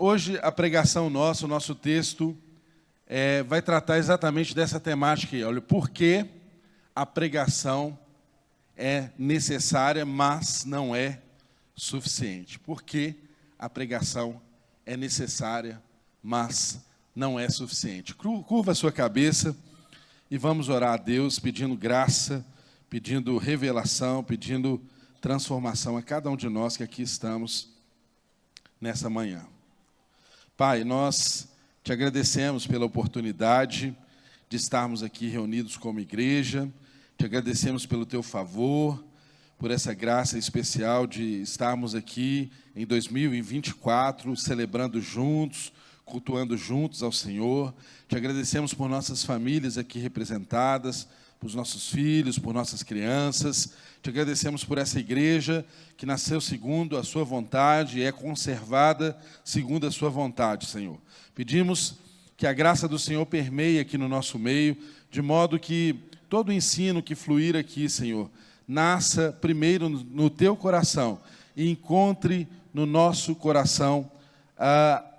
Hoje a pregação nossa, o nosso texto, vai tratar exatamente dessa temática aí. Olha, por que a pregação é necessária, mas não é suficiente. Por que a pregação é necessária, mas não é suficiente. Curva a sua cabeça e vamos orar a Deus pedindo graça, pedindo revelação, pedindo transformação a cada um de nós que aqui estamos nessa manhã. Pai, nós te agradecemos pela oportunidade de estarmos aqui reunidos como igreja, te agradecemos pelo teu favor, por essa graça especial de estarmos aqui em 2024, celebrando juntos, cultuando juntos ao Senhor. Te agradecemos por nossas famílias aqui representadas, por nossos filhos, por nossas crianças. Te agradecemos por essa igreja que nasceu segundo a sua vontade e é conservada segundo a sua vontade, Senhor. Pedimos que a graça do Senhor permeie aqui no nosso meio, de modo que todo o ensino que fluir aqui, Senhor, nasça primeiro no teu coração e encontre no nosso coração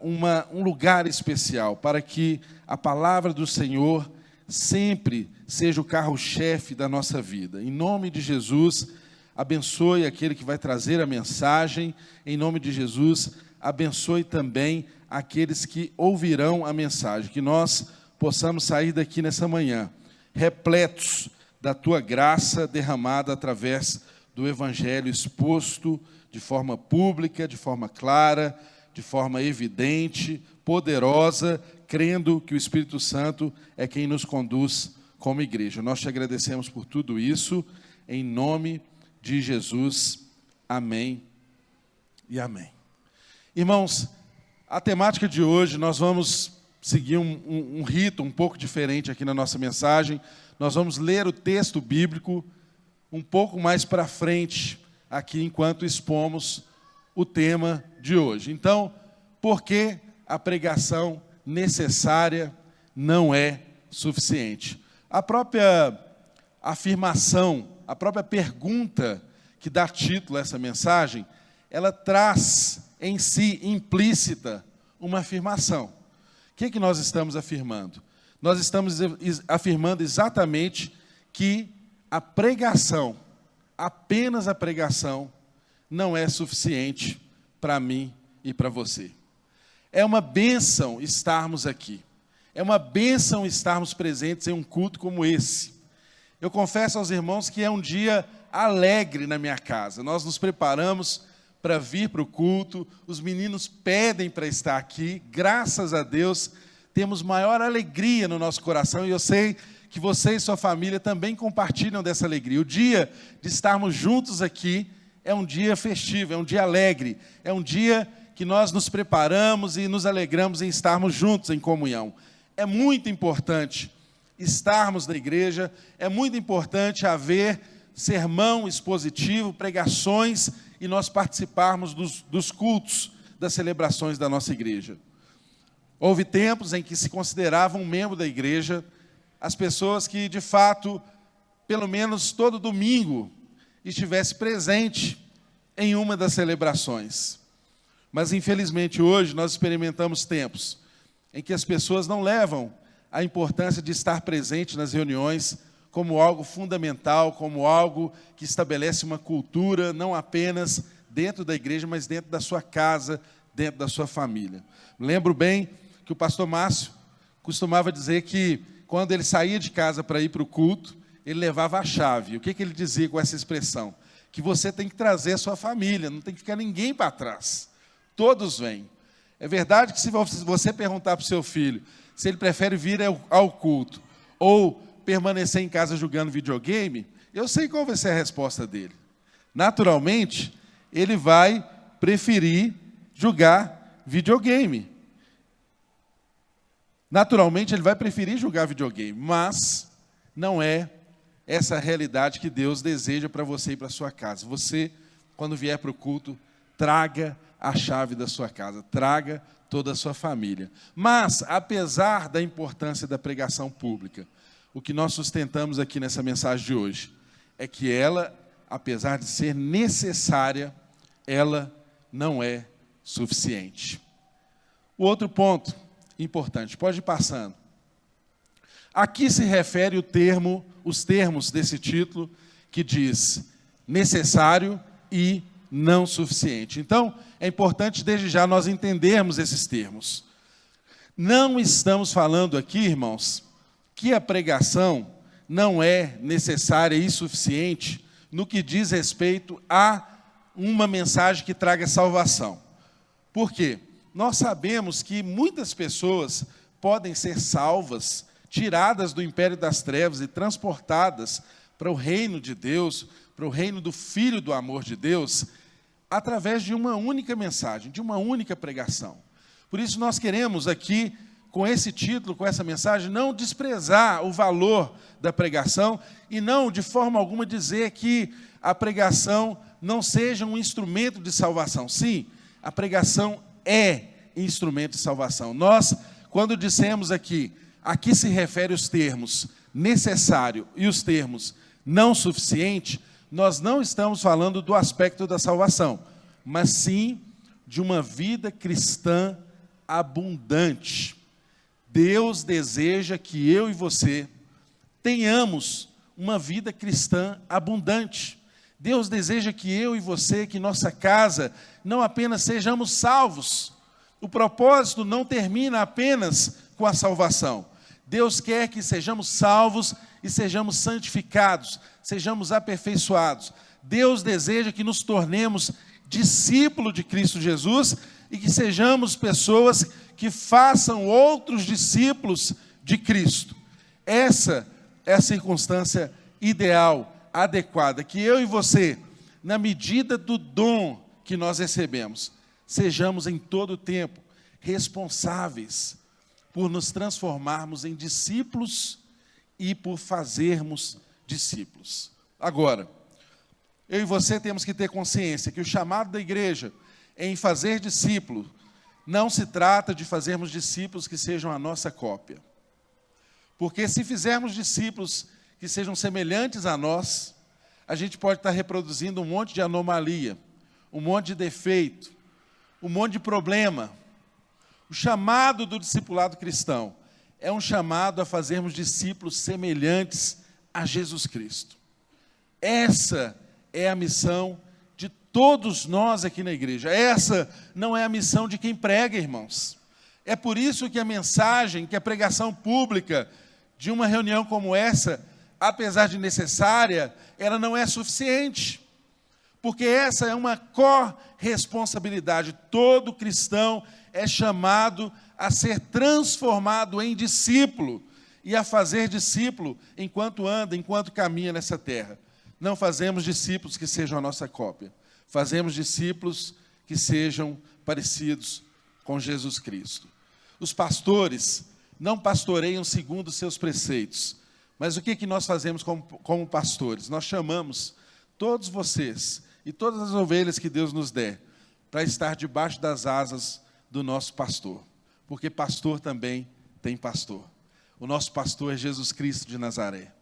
um lugar especial, para que a palavra do Senhor sempre seja o carro-chefe da nossa vida. Em nome de Jesus, abençoe aquele que vai trazer a mensagem. Em nome de Jesus, abençoe também aqueles que ouvirão a mensagem. Que nós possamos sair daqui nessa manhã repletos da tua graça derramada através do Evangelho exposto de forma pública, de forma clara, de forma evidente, poderosa, crendo que o Espírito Santo é quem nos conduz como igreja. Nós te agradecemos por tudo isso, em nome de Jesus. Amém e amém. Irmãos, a temática de hoje, nós vamos seguir um rito um pouco diferente aqui na nossa mensagem. Nós vamos ler o texto bíblico um pouco mais para frente, aqui enquanto expomos o tema de hoje. Então, por que a pregação necessária não é suficiente? A própria afirmação, a própria pergunta que dá título a essa mensagem, ela traz em si, implícita, uma afirmação. O que é que nós estamos afirmando? Nós estamos afirmando exatamente que a pregação, apenas a pregação, não é suficiente para mim e para você. É uma bênção estarmos aqui. É uma bênção estarmos presentes em um culto como esse. Eu confesso aos irmãos que é um dia alegre na minha casa. Nós nos preparamos para vir para o culto, os meninos pedem para estar aqui, graças a Deus, temos maior alegria no nosso coração, e eu sei que você e sua família também compartilham dessa alegria. O dia de estarmos juntos aqui é um dia festivo, é um dia alegre, é um dia que nós nos preparamos e nos alegramos em estarmos juntos em comunhão. É muito importante estarmos na igreja, é muito importante haver sermão expositivo, pregações, e nós participarmos dos cultos, das celebrações da nossa igreja. Houve tempos em que se considerava um membro da igreja as pessoas que, de fato, pelo menos todo domingo, estivesse presente em uma das celebrações. Mas, infelizmente, hoje nós experimentamos tempos em que as pessoas não levam a importância de estar presente nas reuniões como algo fundamental, como algo que estabelece uma cultura, não apenas dentro da igreja, mas dentro da sua casa, dentro da sua família. Lembro bem que o pastor Márcio costumava dizer que, quando ele saía de casa para ir para o culto, ele levava a chave. O que ele dizia com essa expressão? Que você tem que trazer a sua família, não tem que ficar ninguém para trás. Todos vêm. É verdade que se você perguntar para o seu filho se ele prefere vir ao culto ou permanecer em casa jogando videogame, eu sei qual vai ser a resposta dele. Naturalmente, ele vai preferir jogar videogame. Naturalmente, ele vai preferir jogar videogame, mas não é essa a realidade que Deus deseja para você e para a sua casa. Você, quando vier para o culto, traga a chave da sua casa, traga toda a sua família. Mas, apesar da importância da pregação pública, o que nós sustentamos aqui nessa mensagem de hoje é que ela, apesar de ser necessária, ela não é suficiente. O outro ponto importante, pode ir passando. Aqui se refere os termos desse título, que diz necessário e não suficiente. Então, é importante desde já nós entendermos esses termos. Não estamos falando aqui, irmãos, que a pregação não é necessária e suficiente no que diz respeito a uma mensagem que traga salvação. Por quê? Nós sabemos que muitas pessoas podem ser salvas, tiradas do império das trevas e transportadas para o reino de Deus, para o reino do Filho do amor de Deus, através de uma única mensagem, de uma única pregação. Por isso nós queremos aqui, com esse título, com essa mensagem, não desprezar o valor da pregação e não, de forma alguma, dizer que a pregação não seja um instrumento de salvação. Sim, a pregação é instrumento de salvação. Nós, quando dissemos aqui se refere os termos necessário e os termos não suficiente, nós não estamos falando do aspecto da salvação, mas sim de uma vida cristã abundante. Deus deseja que eu e você tenhamos uma vida cristã abundante. Deus deseja que eu e você, que nossa casa, não apenas sejamos salvos. O propósito não termina apenas com a salvação. Deus quer que sejamos salvos e sejamos santificados, sejamos aperfeiçoados. Deus deseja que nos tornemos discípulos de Cristo Jesus e que sejamos pessoas que façam outros discípulos de Cristo. Essa é a circunstância ideal, adequada, que eu e você, na medida do dom que nós recebemos, sejamos em todo o tempo responsáveis por nos transformarmos em discípulos e por fazermos discípulos. Agora, eu e você temos que ter consciência que o chamado da igreja em fazer discípulos não se trata de fazermos discípulos que sejam a nossa cópia. Porque se fizermos discípulos que sejam semelhantes a nós, a gente pode estar reproduzindo um monte de anomalia, um monte de defeito, um monte de problema. O chamado do discipulado cristão é um chamado a fazermos discípulos semelhantes a Jesus Cristo. Essa é a missão de todos nós aqui na igreja. Essa não é a missão de quem prega, irmãos. É por isso que a mensagem, que a pregação pública de uma reunião como essa, apesar de necessária, ela não é suficiente. Porque essa é uma corresponsabilidade. Todo cristão é chamado a ser transformado em discípulo e a fazer discípulo enquanto anda, enquanto caminha nessa terra. Não fazemos discípulos que sejam a nossa cópia. Fazemos discípulos que sejam parecidos com Jesus Cristo. Os pastores não pastoreiam segundo os seus preceitos. Mas o que nós fazemos como pastores? Nós chamamos todos vocês e todas as ovelhas que Deus nos der para estar debaixo das asas do nosso pastor. Porque pastor também tem pastor. O nosso pastor é Jesus Cristo de Nazaré.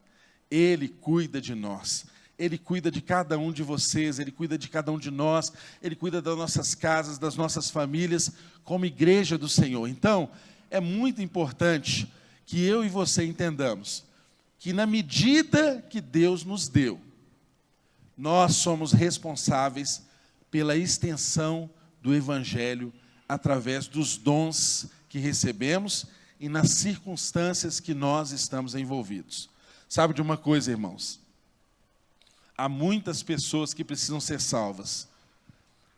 Ele cuida de nós. Ele cuida de cada um de vocês, Ele cuida de cada um de nós, Ele cuida das nossas casas, das nossas famílias, como igreja do Senhor. Então, é muito importante que eu e você entendamos que na medida que Deus nos deu, nós somos responsáveis pela extensão do Evangelho através dos dons que recebemos e nas circunstâncias que nós estamos envolvidos. Sabe de uma coisa, irmãos? Há muitas pessoas que precisam ser salvas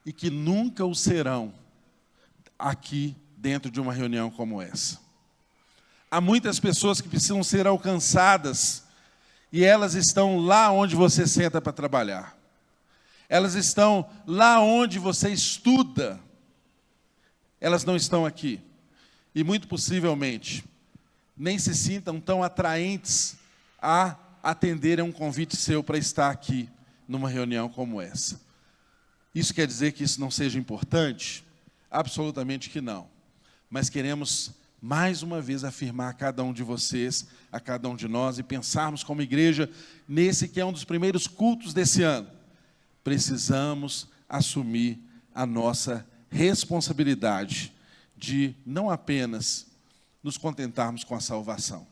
e que nunca o serão aqui dentro de uma reunião como essa. Há muitas pessoas que precisam ser alcançadas e elas estão lá onde você senta para trabalhar. Elas estão lá onde você estuda. Elas não estão aqui. E muito possivelmente nem se sintam tão atraentes a atender a um convite seu para estar aqui numa reunião como essa. Isso quer dizer que isso não seja importante? Absolutamente que não. Mas queremos mais uma vez afirmar a cada um de vocês, a cada um de nós, e pensarmos como igreja nesse que é um dos primeiros cultos desse ano. Precisamos assumir a nossa responsabilidade de não apenas nos contentarmos com a salvação,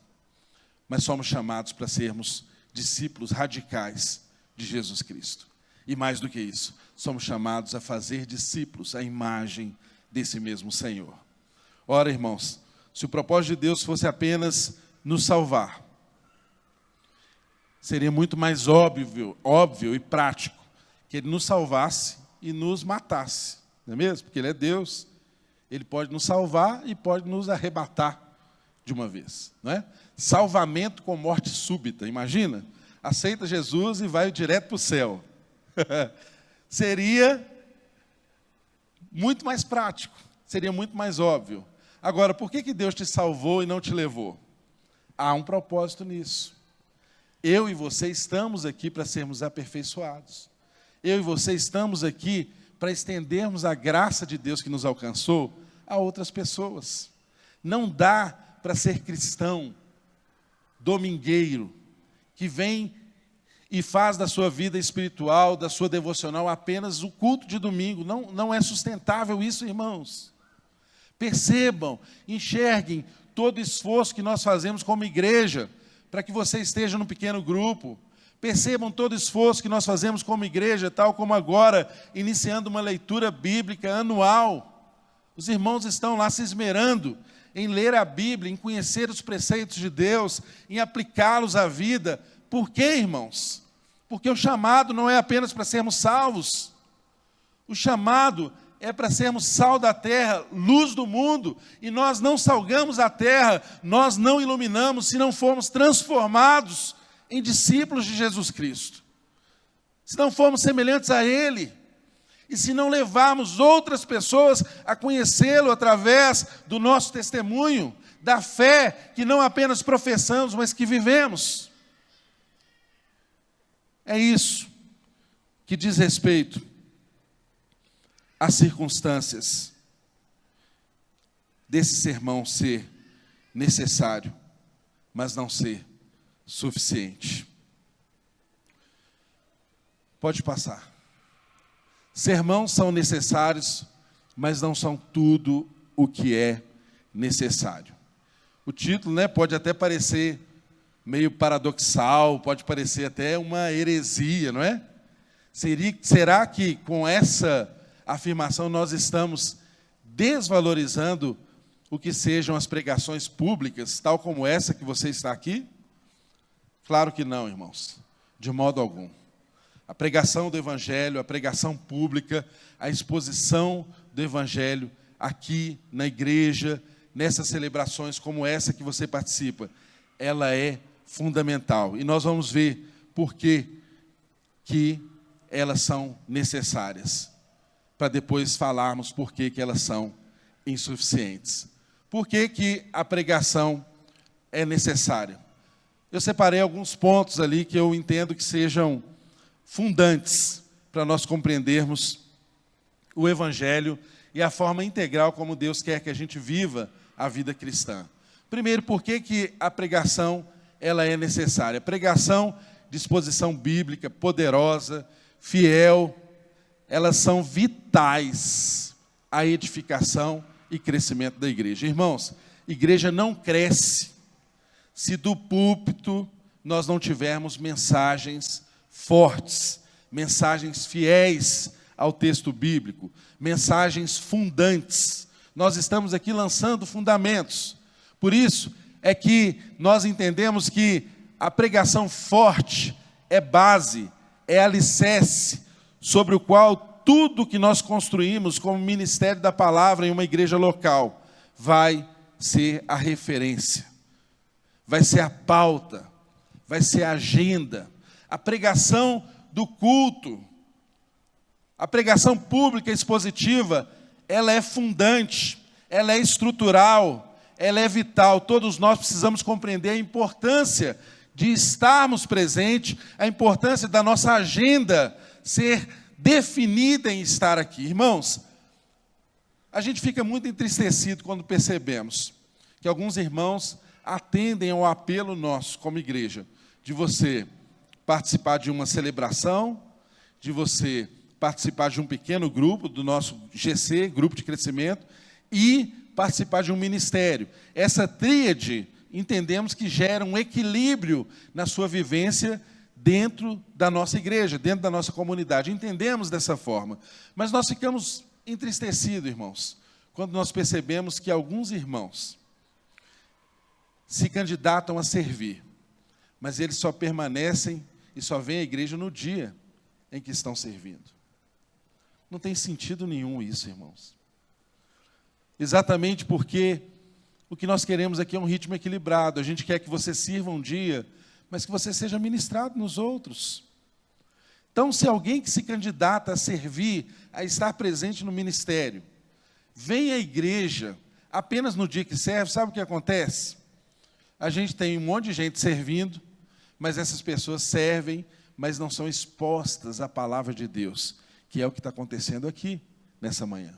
mas somos chamados para sermos discípulos radicais de Jesus Cristo. E mais do que isso, somos chamados a fazer discípulos à imagem desse mesmo Senhor. Ora, irmãos, se o propósito de Deus fosse apenas nos salvar, seria muito mais óbvio e prático que Ele nos salvasse e nos matasse, não é mesmo? Porque Ele é Deus, Ele pode nos salvar e pode nos arrebatar de uma vez, não é? Salvamento com morte súbita, imagina? Aceita Jesus e vai direto para o céu. Seria muito mais prático, seria muito mais óbvio. Agora, por que Deus te salvou e não te levou? Há um propósito nisso. Eu e você estamos aqui para sermos aperfeiçoados. Eu e você estamos aqui para estendermos a graça de Deus que nos alcançou a outras pessoas. Não dá para ser cristão domingueiro, que vem e faz da sua vida espiritual, da sua devocional, apenas o culto de domingo. Não é sustentável isso, irmãos. Percebam, enxerguem todo o esforço que nós fazemos como igreja, para que você esteja no pequeno grupo. Percebam todo o esforço que nós fazemos como igreja, tal como agora, iniciando uma leitura bíblica anual. Os irmãos estão lá se esmerando em ler a Bíblia, em conhecer os preceitos de Deus, em aplicá-los à vida. Por quê, irmãos? Porque o chamado não é apenas para sermos salvos. O chamado é para sermos sal da terra, luz do mundo. E nós não salgamos a terra, nós não iluminamos, se não formos transformados em discípulos de Jesus Cristo. Se não formos semelhantes a Ele. E se não levarmos outras pessoas a conhecê-lo através do nosso testemunho, da fé que não apenas professamos, mas que vivemos. É isso que diz respeito às circunstâncias desse sermão ser necessário, mas não ser suficiente. Pode passar. Sermãos são necessários, mas não são tudo o que é necessário. O título, pode até parecer meio paradoxal, pode parecer até uma heresia, não é? Será que com essa afirmação nós estamos desvalorizando o que sejam as pregações públicas, tal como essa que você está aqui? Claro que não, irmãos, de modo algum. A pregação do Evangelho, a pregação pública, a exposição do Evangelho aqui na igreja, nessas celebrações como essa que você participa, ela é fundamental. E nós vamos ver por que elas são necessárias, para depois falarmos por que elas são insuficientes. Por que a pregação é necessária? Eu separei alguns pontos ali que eu entendo que sejam fundantes para nós compreendermos o Evangelho e a forma integral como Deus quer que a gente viva a vida cristã. Primeiro, por que a pregação ela é necessária? A pregação de exposição bíblica, poderosa, fiel, elas são vitais à edificação e crescimento da igreja. Irmãos, igreja não cresce se do púlpito nós não tivermos mensagens fortes, mensagens fiéis ao texto bíblico, mensagens fundantes. Nós estamos aqui lançando fundamentos. Por isso é que nós entendemos que a pregação forte é base, é alicerce, sobre o qual tudo que nós construímos como ministério da palavra em uma igreja local vai ser a referência, vai ser a pauta, vai ser a agenda. A pregação do culto, a pregação pública expositiva, ela é fundante, ela é estrutural, ela é vital. Todos nós precisamos compreender a importância de estarmos presentes, a importância da nossa agenda ser definida em estar aqui. Irmãos, a gente fica muito entristecido quando percebemos que alguns irmãos atendem ao apelo nosso como igreja, de você participar de uma celebração, de você participar de um pequeno grupo, do nosso GC, Grupo de Crescimento, e participar de um ministério. Essa tríade, entendemos que gera um equilíbrio na sua vivência dentro da nossa igreja, dentro da nossa comunidade. Entendemos dessa forma. Mas nós ficamos entristecidos, irmãos, quando nós percebemos que alguns irmãos se candidatam a servir, mas eles só permanecem e só vêm à igreja no dia em que estão servindo. Não tem sentido nenhum isso, irmãos. Exatamente porque o que nós queremos aqui é um ritmo equilibrado. A gente quer que você sirva um dia, mas que você seja ministrado nos outros. Então, se alguém que se candidata a servir, a estar presente no ministério, vem à igreja apenas no dia que serve, sabe o que acontece? A gente tem um monte de gente servindo, mas essas pessoas servem, mas não são expostas à palavra de Deus, que é o que está acontecendo aqui, nessa manhã.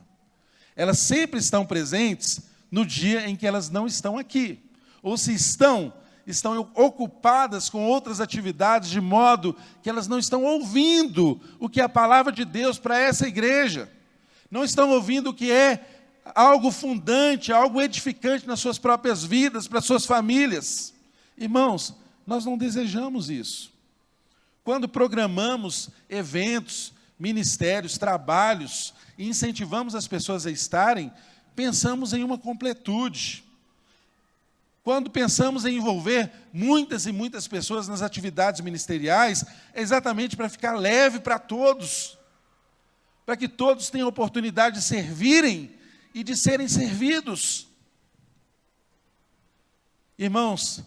Elas sempre estão presentes no dia em que elas não estão aqui. Ou se estão ocupadas com outras atividades, de modo que elas não estão ouvindo o que é a palavra de Deus para essa igreja. Não estão ouvindo o que é algo fundante, algo edificante nas suas próprias vidas, para suas famílias. Irmãos, nós não desejamos isso. Quando programamos eventos, ministérios, trabalhos, e incentivamos as pessoas a estarem, pensamos em uma completude. Quando pensamos em envolver muitas e muitas pessoas nas atividades ministeriais, é exatamente para ficar leve para todos, para que todos tenham oportunidade de servirem e de serem servidos. Irmãos,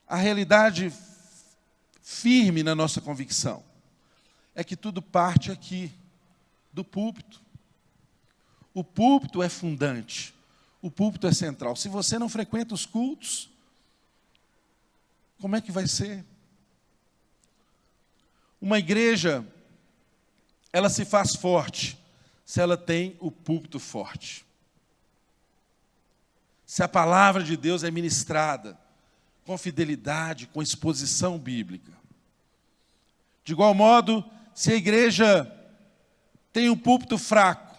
a realidade firme na nossa convicção é que tudo parte aqui, do púlpito. O púlpito é fundante, o púlpito é central. Se você não frequenta os cultos, como é que vai ser? Uma igreja, ela se faz forte se ela tem o púlpito forte. Se a palavra de Deus é ministrada com fidelidade, com exposição bíblica. De igual modo, se a igreja tem um púlpito fraco,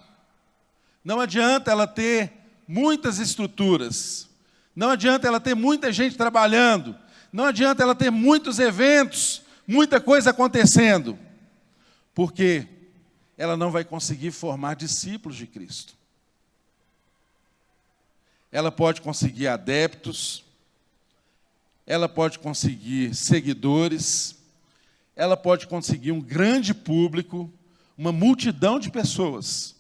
não adianta ela ter muitas estruturas, não adianta ela ter muita gente trabalhando, não adianta ela ter muitos eventos, muita coisa acontecendo, porque ela não vai conseguir formar discípulos de Cristo. Ela pode conseguir adeptos, ela pode conseguir seguidores, ela pode conseguir um grande público, uma multidão de pessoas,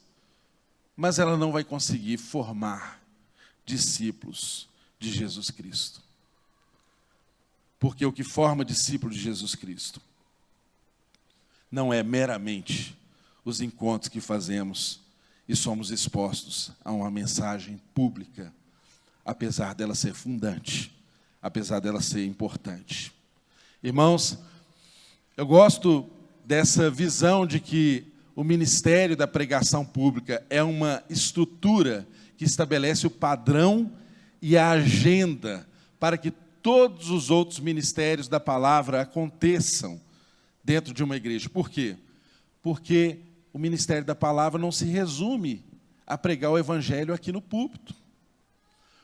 mas ela não vai conseguir formar discípulos de Jesus Cristo. Porque o que forma discípulo de Jesus Cristo não é meramente os encontros que fazemos e somos expostos a uma mensagem pública, apesar dela ser fundante, apesar dela ser importante. Irmãos, eu gosto dessa visão de que o ministério da pregação pública é uma estrutura que estabelece o padrão e a agenda para que todos os outros ministérios da palavra aconteçam dentro de uma igreja. Por quê? Porque o ministério da palavra não se resume a pregar o evangelho aqui no púlpito.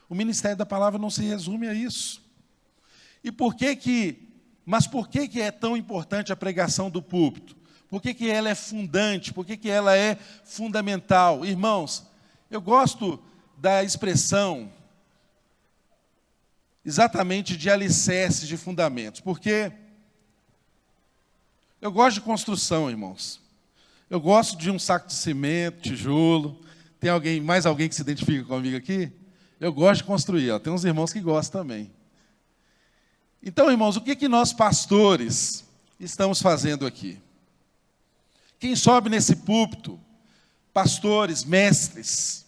O ministério da palavra não se resume a isso. E por que é tão importante a pregação do púlpito? Por que ela é fundante? Por que ela é fundamental? Irmãos, eu gosto da expressão exatamente de alicerces, de fundamentos, porque eu gosto de construção, irmãos. Eu gosto de um saco de cimento, tijolo. Tem mais alguém que se identifica comigo aqui? Eu gosto de construir, ó. Tem uns irmãos que gostam também. Então, irmãos, o que nós pastores estamos fazendo aqui? Quem sobe nesse púlpito, pastores, mestres,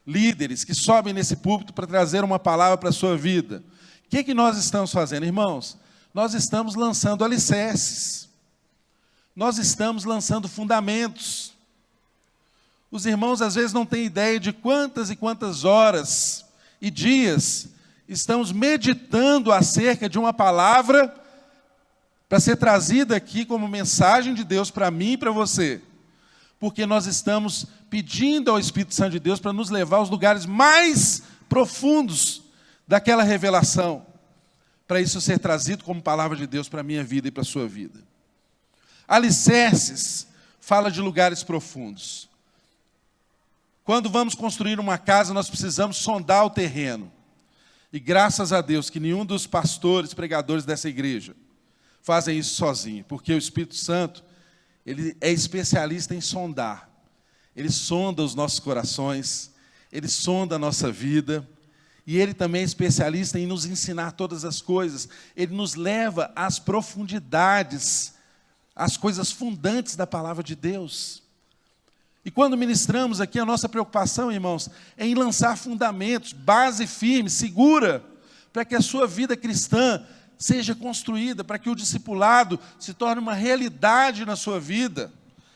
líderes que sobem nesse púlpito para trazer uma palavra para a sua vida, o que nós estamos fazendo, irmãos? Nós estamos lançando alicerces, nós estamos lançando fundamentos. Os irmãos às vezes não têm ideia de quantas e quantas horas e dias estamos meditando acerca de uma palavra para ser trazida aqui como mensagem de Deus para mim e para você. porque nós estamos pedindo ao Espírito Santo de Deus para nos levar aos lugares mais profundos daquela revelação, para isso ser trazido como palavra de Deus para a minha vida e para a sua vida. Alicerces fala de lugares profundos. Quando vamos construir uma casa, nós precisamos sondar o terreno. E graças a Deus que nenhum dos pastores, pregadores dessa igreja fazem isso sozinho, porque o Espírito Santo, ele é especialista em sondar. Ele sonda os nossos corações, ele sonda a nossa vida, e ele também é especialista em nos ensinar todas as coisas. Ele nos leva às profundidades, às coisas fundantes da palavra de Deus. E quando ministramos aqui, a nossa preocupação, irmãos, é em lançar fundamentos, base firme, segura, para que a sua vida cristã seja construída, para que o discipulado se torne uma realidade na sua vida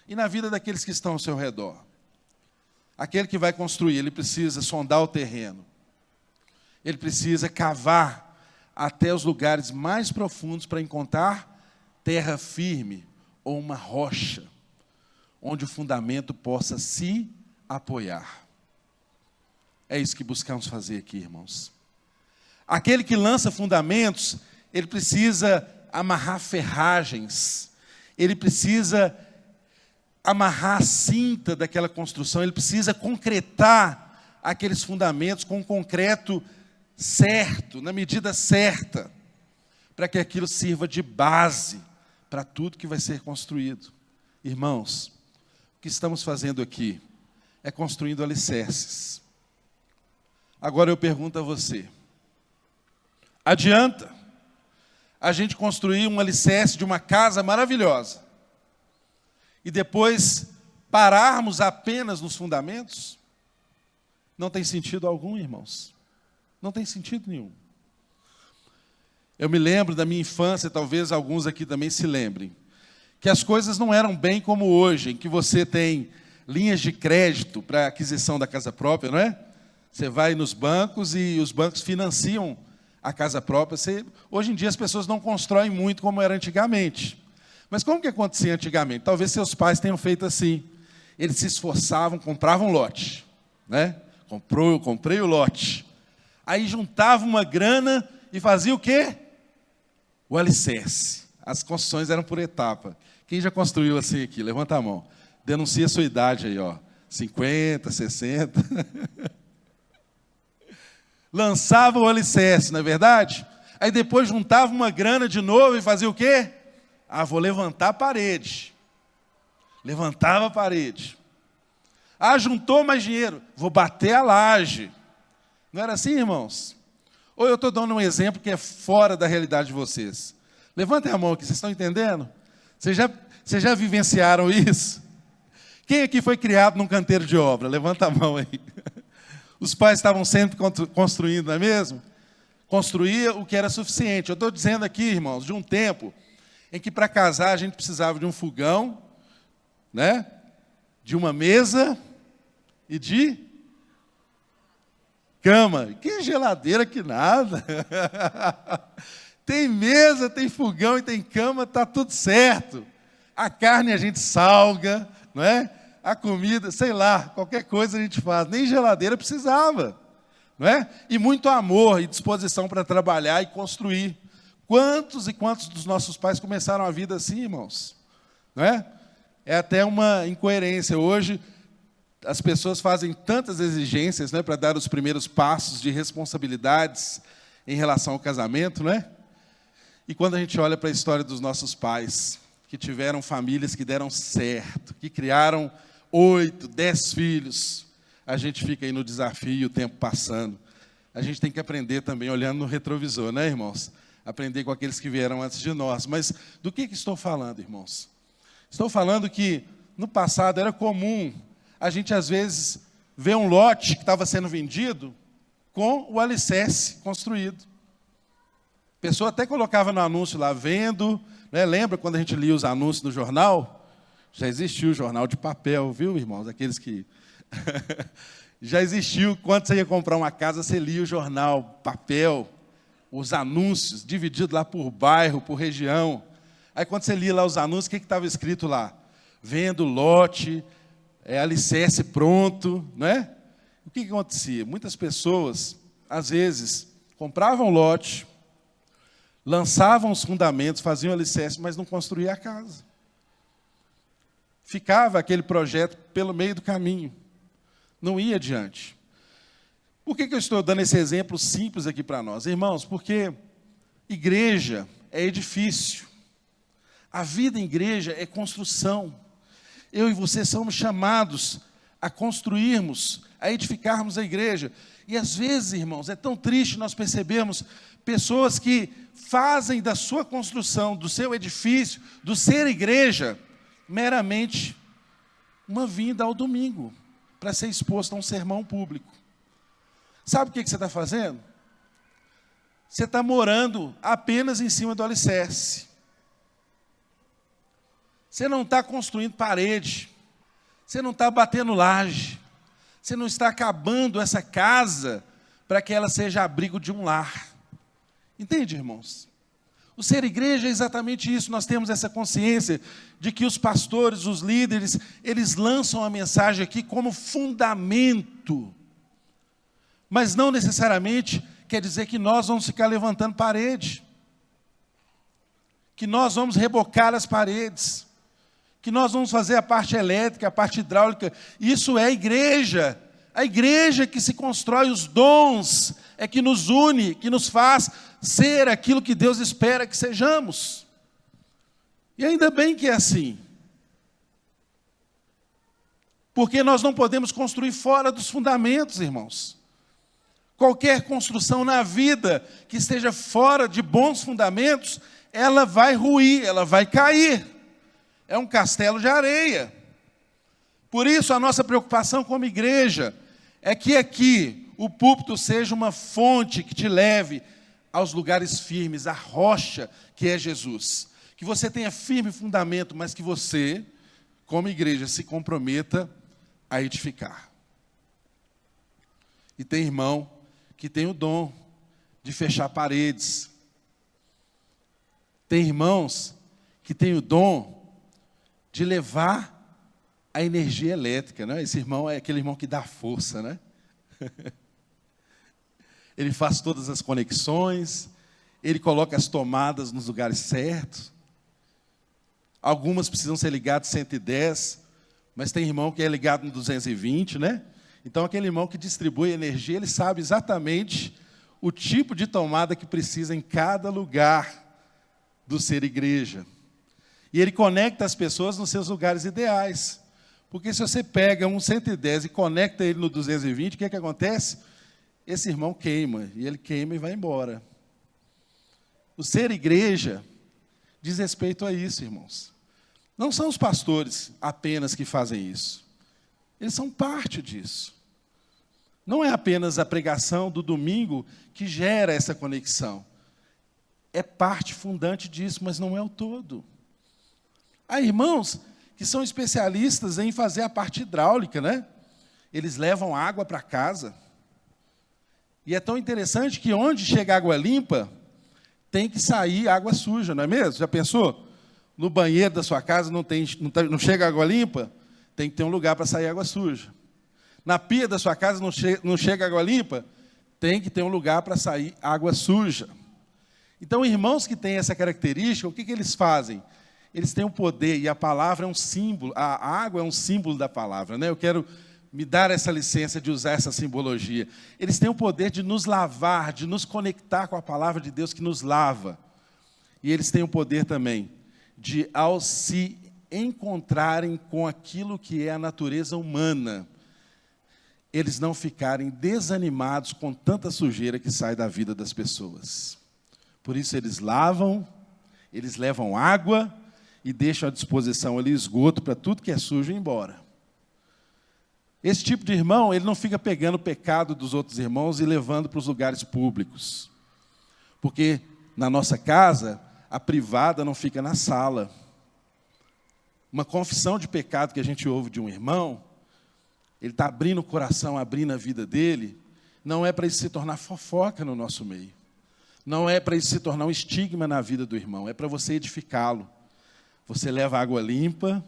e na vida daqueles que estão ao seu redor. Aquele que vai construir, ele precisa sondar o terreno. Ele precisa cavar até os lugares mais profundos para encontrar terra firme ou uma rocha, onde o fundamento possa se apoiar. É isso que buscamos fazer aqui, irmãos. Aquele que lança fundamentos, ele precisa amarrar ferragens, ele precisa amarrar a cinta daquela construção, ele precisa concretar aqueles fundamentos com um concreto certo, na medida certa, para que aquilo sirva de base para tudo que vai ser construído. Irmãos, o que estamos fazendo aqui é construindo alicerces. Agora eu pergunto a você, adianta a gente construir um alicerce de uma casa maravilhosa e depois pararmos apenas nos fundamentos? Não tem sentido algum, irmãos. Não tem sentido nenhum. Eu me lembro da minha infância, talvez alguns aqui também se lembrem, que as coisas não eram bem como hoje, em que você tem linhas de crédito para aquisição da casa própria, não é? Você vai nos bancos e os bancos financiam a casa própria. Hoje em dia as pessoas não constroem muito como era antigamente. Mas como que acontecia antigamente? Talvez seus pais tenham feito assim. Eles se esforçavam, compravam um lote, né? Eu comprei o lote. Aí juntavam uma grana e fazia o quê? O alicerce. As construções eram por etapa. Quem já construiu assim aqui? Levanta a mão. Denuncia a sua idade aí, ó. 50, 60. Lançava o alicerce, não é verdade? Aí depois juntava uma grana de novo e fazia o quê? Vou levantar a parede. Levantava a parede. Juntou mais dinheiro. Vou bater a laje. Não era assim, irmãos? Ou eu estou dando um exemplo que é fora da realidade de vocês? Levantem a mão aqui, vocês estão entendendo? Vocês já vivenciaram isso? Quem aqui foi criado num canteiro de obra? Levanta a mão aí. Os pais estavam sempre construindo, não é mesmo? Construía o que era suficiente. Eu estou dizendo aqui, irmãos, de um tempo em que para casar a gente precisava de um fogão, né? De uma mesa e de cama. Que geladeira que nada. Tem mesa, tem fogão e tem cama, está tudo certo. A carne a gente salga, não é? A comida, sei lá, qualquer coisa a gente faz. Nem geladeira precisava, não é? E muito amor e disposição para trabalhar e construir. Quantos e quantos dos nossos pais começaram a vida assim, irmãos? Não é? É até uma incoerência. Hoje, as pessoas fazem tantas exigências, né, para dar os primeiros passos de responsabilidades em relação ao casamento, não é? E quando a gente olha para a história dos nossos pais, que tiveram famílias que deram certo, que criaram 8, 10 filhos, a gente fica aí no desafio, o tempo passando. A gente tem que aprender também, olhando no retrovisor, né, irmãos? Aprender com aqueles que vieram antes de nós. Mas do que estou falando, irmãos? Estou falando que no passado era comum a gente, às vezes, ver um lote que estava sendo vendido com o alicerce construído. A pessoa até colocava no anúncio lá, vendo, né? Lembra quando a gente lia os anúncios no jornal? Já existiu o jornal de papel, viu, irmãos? Aqueles que... Já existiu, quando você ia comprar uma casa, você lia o jornal, papel, os anúncios, dividido lá por bairro, por região. Aí quando você lia lá os anúncios, o que estava escrito lá? Vendo lote alicerce pronto, não é? O que acontecia? Muitas pessoas, às vezes, compravam lote, lançavam os fundamentos, faziam alicerce, mas não construíam a casa. Ficava aquele projeto pelo meio do caminho, não ia adiante. Por que eu estou dando esse exemplo simples aqui para nós? Irmãos, porque igreja é edifício. A vida em igreja é construção. Eu e você somos chamados a construirmos, a edificarmos a igreja. E às vezes, irmãos, é tão triste nós percebermos pessoas que fazem da sua construção, do seu edifício, do ser igreja, meramente uma vinda ao domingo, para ser exposto a um sermão público. Sabe o que você está fazendo? Você está morando apenas em cima do alicerce. Você não está construindo parede. Você não está batendo laje. Você não está acabando essa casa para que ela seja abrigo de um lar. Entende, irmãos? O ser igreja é exatamente isso. Nós temos essa consciência de que os pastores, os líderes, eles lançam a mensagem aqui como fundamento. Mas não necessariamente quer dizer que nós vamos ficar levantando parede, que nós vamos rebocar as paredes, que nós vamos fazer a parte elétrica, a parte hidráulica. Isso é a igreja que se constrói, os dons é que nos une, que nos faz ser aquilo que Deus espera que sejamos. E ainda bem que é assim, porque nós não podemos construir fora dos fundamentos, irmãos. Qualquer construção na vida que esteja fora de bons fundamentos, ela vai ruir, ela vai cair. É um castelo de areia. Por isso, a nossa preocupação como igreja é que aqui o púlpito seja uma fonte que te leve aos lugares firmes, à rocha que é Jesus. Que você tenha firme fundamento, mas que você, como igreja, se comprometa a edificar. E tem irmão que tem o dom de fechar paredes. Tem irmãos que têm o dom de levar a energia elétrica, né? Esse irmão é aquele irmão que dá força, né? Ele faz todas as conexões, ele coloca as tomadas nos lugares certos. Algumas precisam ser ligadas 110, mas tem irmão que é ligado no 220, né? Então, aquele irmão que distribui energia, ele sabe exatamente o tipo de tomada que precisa em cada lugar do ser igreja. E ele conecta as pessoas nos seus lugares ideais. Porque se você pega um 110 e conecta ele no 220, o que acontece? Esse irmão queima, e ele queima e vai embora. O ser igreja diz respeito a isso, irmãos. Não são os pastores apenas que fazem isso. Eles são parte disso. Não é apenas a pregação do domingo que gera essa conexão. É parte fundante disso, mas não é o todo. Há irmãos que são especialistas em fazer a parte hidráulica, né? Eles levam água para casa. E é tão interessante que onde chega água limpa, tem que sair água suja, não é mesmo? Já pensou? No banheiro da sua casa não chega água limpa, tem que ter um lugar para sair água suja. Na pia da sua casa não chega água limpa, tem que ter um lugar para sair água suja. Então, irmãos que têm essa característica, o que eles fazem? Eles têm um poder, e a palavra é um símbolo, a água é um símbolo da palavra, né? Eu quero me dar essa licença de usar essa simbologia. Eles têm o poder de nos lavar, de nos conectar com a palavra de Deus que nos lava. E eles têm o poder também de, ao se encontrarem com aquilo que é a natureza humana, eles não ficarem desanimados com tanta sujeira que sai da vida das pessoas. Por isso eles lavam, eles levam água e deixam à disposição ali esgoto para tudo que é sujo ir embora. Esse tipo de irmão, ele não fica pegando o pecado dos outros irmãos e levando para os lugares públicos. Porque na nossa casa, a privada não fica na sala. Uma confissão de pecado que a gente ouve de um irmão, ele está abrindo o coração, abrindo a vida dele, não é para isso se tornar fofoca no nosso meio. Não é para isso se tornar um estigma na vida do irmão, é para você edificá-lo. Você leva água limpa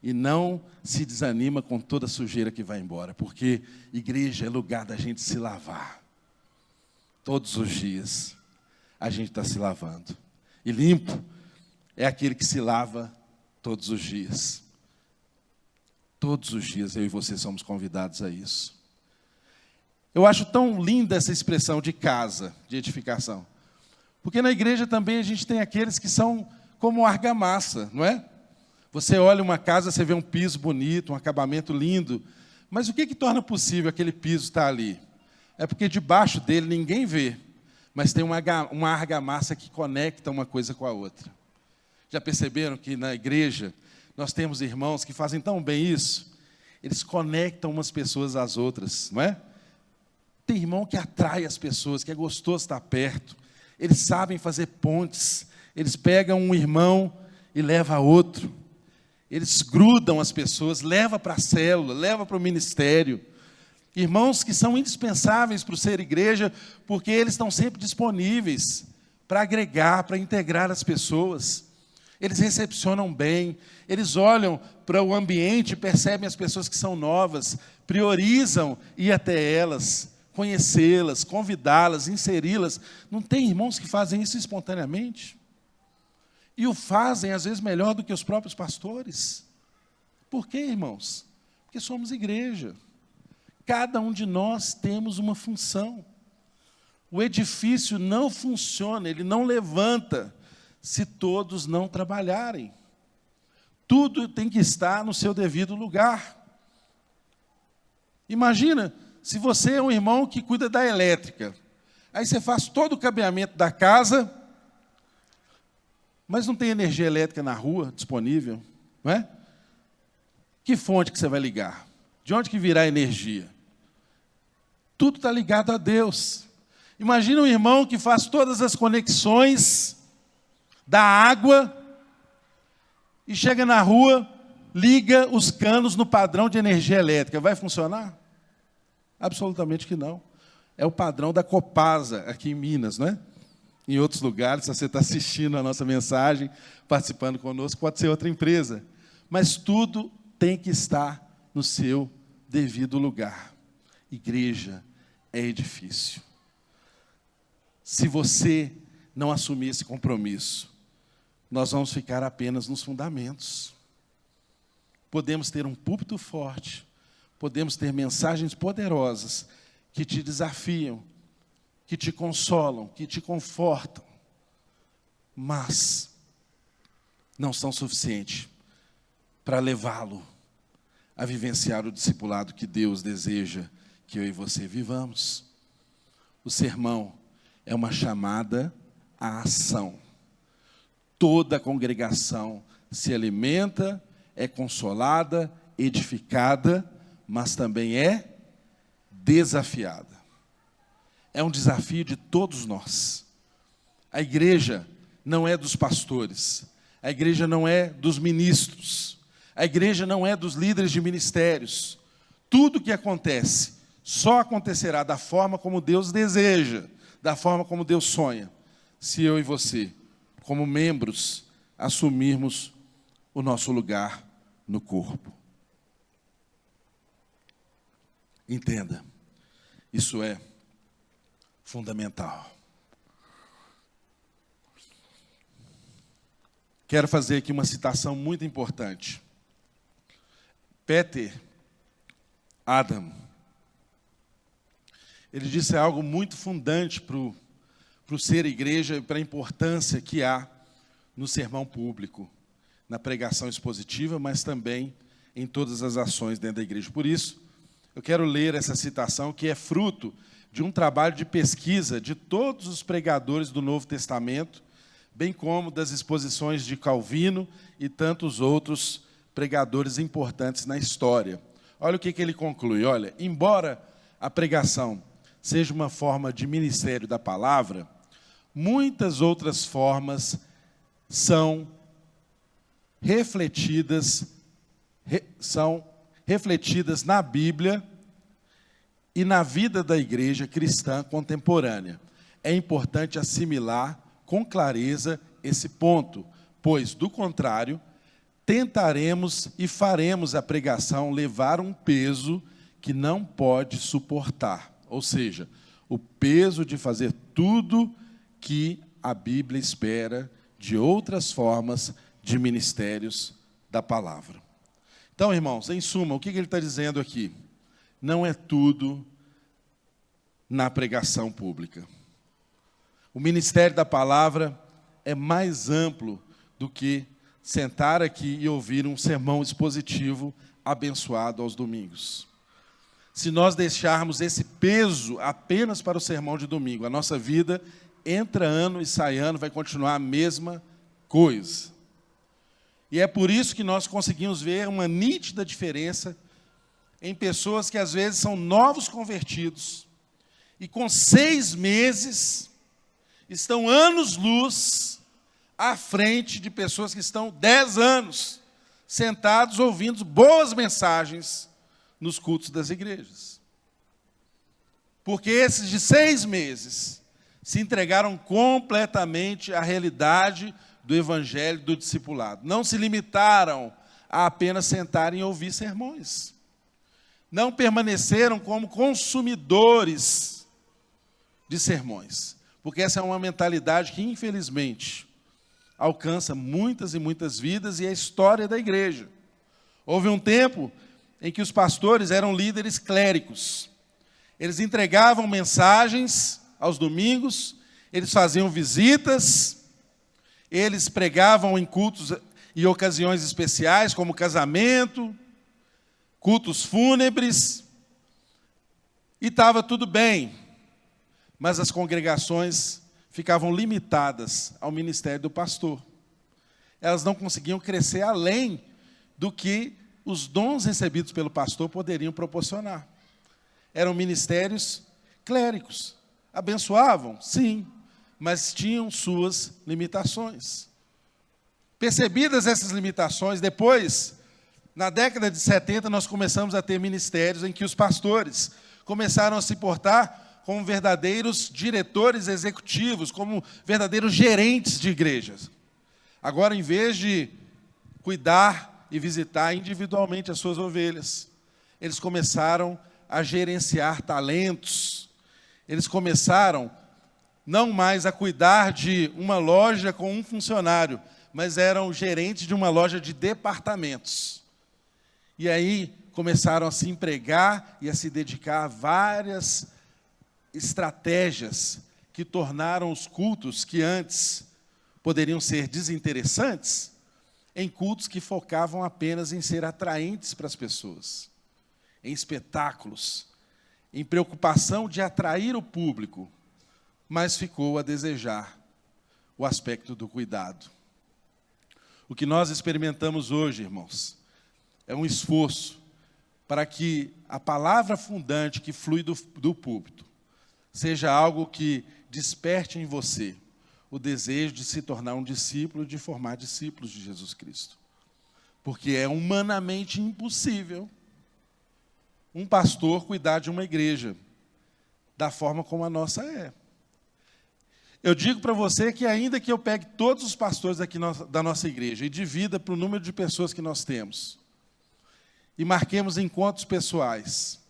e não se desanima com toda a sujeira que vai embora, porque igreja é lugar da gente se lavar. Todos os dias a gente está se lavando. E limpo é aquele que se lava todos os dias. Todos os dias eu e você somos convidados a isso. Eu acho tão linda essa expressão de casa, de edificação. Porque na igreja também a gente tem aqueles que são como argamassa, não é? Você olha uma casa, você vê um piso bonito, um acabamento lindo, mas o que torna possível aquele piso estar ali? É porque debaixo dele ninguém vê, mas tem uma argamassa que conecta uma coisa com a outra. Já perceberam que na igreja nós temos irmãos que fazem tão bem isso? Eles conectam umas pessoas às outras, não é? Tem irmão que atrai as pessoas, que é gostoso estar perto. Eles sabem fazer pontes. Eles pegam um irmão e levam a outro. Eles grudam as pessoas, levam para a célula, levam para o ministério. Irmãos que são indispensáveis para o ser igreja, porque eles estão sempre disponíveis para agregar, para integrar as pessoas. Eles recepcionam bem, eles olham para o ambiente, percebem as pessoas que são novas, priorizam ir até elas, conhecê-las, convidá-las, inseri-las. Não tem irmãos que fazem isso espontaneamente? E o fazem, às vezes, melhor do que os próprios pastores. Por quê, irmãos? Porque somos igreja. Cada um de nós temos uma função. O edifício não funciona, ele não levanta, se todos não trabalharem. Tudo tem que estar no seu devido lugar. Imagina, se você é um irmão que cuida da elétrica, aí você faz todo o cabeamento da casa, mas não tem energia elétrica na rua disponível, não é? Que fonte que você vai ligar? De onde que virá a energia? Tudo está ligado a Deus. Imagina um irmão que faz todas as conexões da água e chega na rua, liga os canos no padrão de energia elétrica. Vai funcionar? Absolutamente que não. É o padrão da Copasa, aqui em Minas, não é? Em outros lugares, se você está assistindo a nossa mensagem, participando conosco, pode ser outra empresa. Mas tudo tem que estar no seu devido lugar. Igreja é edifício. Se você não assumir esse compromisso, nós vamos ficar apenas nos fundamentos. Podemos ter um púlpito forte, podemos ter mensagens poderosas que te desafiam, que te consolam, que te confortam, mas não são suficientes para levá-lo a vivenciar o discipulado que Deus deseja que eu e você vivamos. O sermão é uma chamada à ação. Toda a congregação se alimenta, é consolada, edificada, mas também é desafiada. É um desafio de todos nós. A igreja não é dos pastores, a igreja não é dos ministros, a igreja não é dos líderes de ministérios. Tudo que acontece só acontecerá da forma como Deus deseja, da forma como Deus sonha, se eu e você, como membros, assumirmos o nosso lugar no corpo. Entenda, isso é fundamental. Quero fazer aqui uma citação muito importante. Peter Adam, ele disse algo muito fundante para o ser igreja e para a importância que há no sermão público, na pregação expositiva, mas também em todas as ações dentro da igreja. Por isso, eu quero ler essa citação, que é fruto de um trabalho de pesquisa de todos os pregadores do Novo Testamento, bem como das exposições de Calvino e tantos outros pregadores importantes na história. Olha o que ele conclui. Olha, embora a pregação seja uma forma de ministério da palavra, muitas outras formas são refletidas na Bíblia e na vida da igreja cristã contemporânea. É importante assimilar com clareza esse ponto, pois, do contrário, tentaremos e faremos a pregação levar um peso que não pode suportar. Ou seja, o peso de fazer tudo que a Bíblia espera de outras formas de ministérios da palavra. Então, irmãos, em suma, o que ele está dizendo aqui? Não é tudo na pregação pública. O ministério da palavra é mais amplo do que sentar aqui e ouvir um sermão expositivo abençoado aos domingos. Se nós deixarmos esse peso apenas para o sermão de domingo, a nossa vida, entra ano e sai ano, vai continuar a mesma coisa. E é por isso que nós conseguimos ver uma nítida diferença em pessoas que às vezes são novos convertidos e com 6 meses estão anos-luz à frente de pessoas que estão 10 anos sentados ouvindo boas mensagens nos cultos das igrejas. Porque esses de 6 meses se entregaram completamente à realidade do evangelho do discipulado. Não se limitaram a apenas sentarem e ouvir sermões. Não permaneceram como consumidores de sermões. Porque essa é uma mentalidade que, infelizmente, alcança muitas e muitas vidas e a história da igreja. Houve um tempo em que os pastores eram líderes clérigos. Eles entregavam mensagens aos domingos, eles faziam visitas, eles pregavam em cultos e ocasiões especiais, como casamento, cultos fúnebres, e estava tudo bem, mas as congregações ficavam limitadas ao ministério do pastor. Elas não conseguiam crescer além do que os dons recebidos pelo pastor poderiam proporcionar. Eram ministérios clérigos. Abençoavam? Sim, mas tinham suas limitações. Percebidas essas limitações, depois, na década de 70, nós começamos a ter ministérios em que os pastores começaram a se portar como verdadeiros diretores executivos, como verdadeiros gerentes de igrejas. Agora, em vez de cuidar e visitar individualmente as suas ovelhas, eles começaram a gerenciar talentos. Eles começaram não mais a cuidar de uma loja com um funcionário, mas eram gerentes de uma loja de departamentos. E aí começaram a se empregar e a se dedicar a várias estratégias que tornaram os cultos que antes poderiam ser desinteressantes, em cultos que focavam apenas em ser atraentes para as pessoas, em espetáculos, em preocupação de atrair o público, mas ficou a desejar o aspecto do cuidado. O que nós experimentamos hoje, irmãos, é um esforço para que a palavra fundante que flui do púlpito seja algo que desperte em você o desejo de se tornar um discípulo, de formar discípulos de Jesus Cristo. Porque é humanamente impossível um pastor cuidar de uma igreja da forma como a nossa é. Eu digo para você que ainda que eu pegue todos os pastores aqui da nossa igreja e divida para o número de pessoas que nós temos, e marquemos encontros pessoais,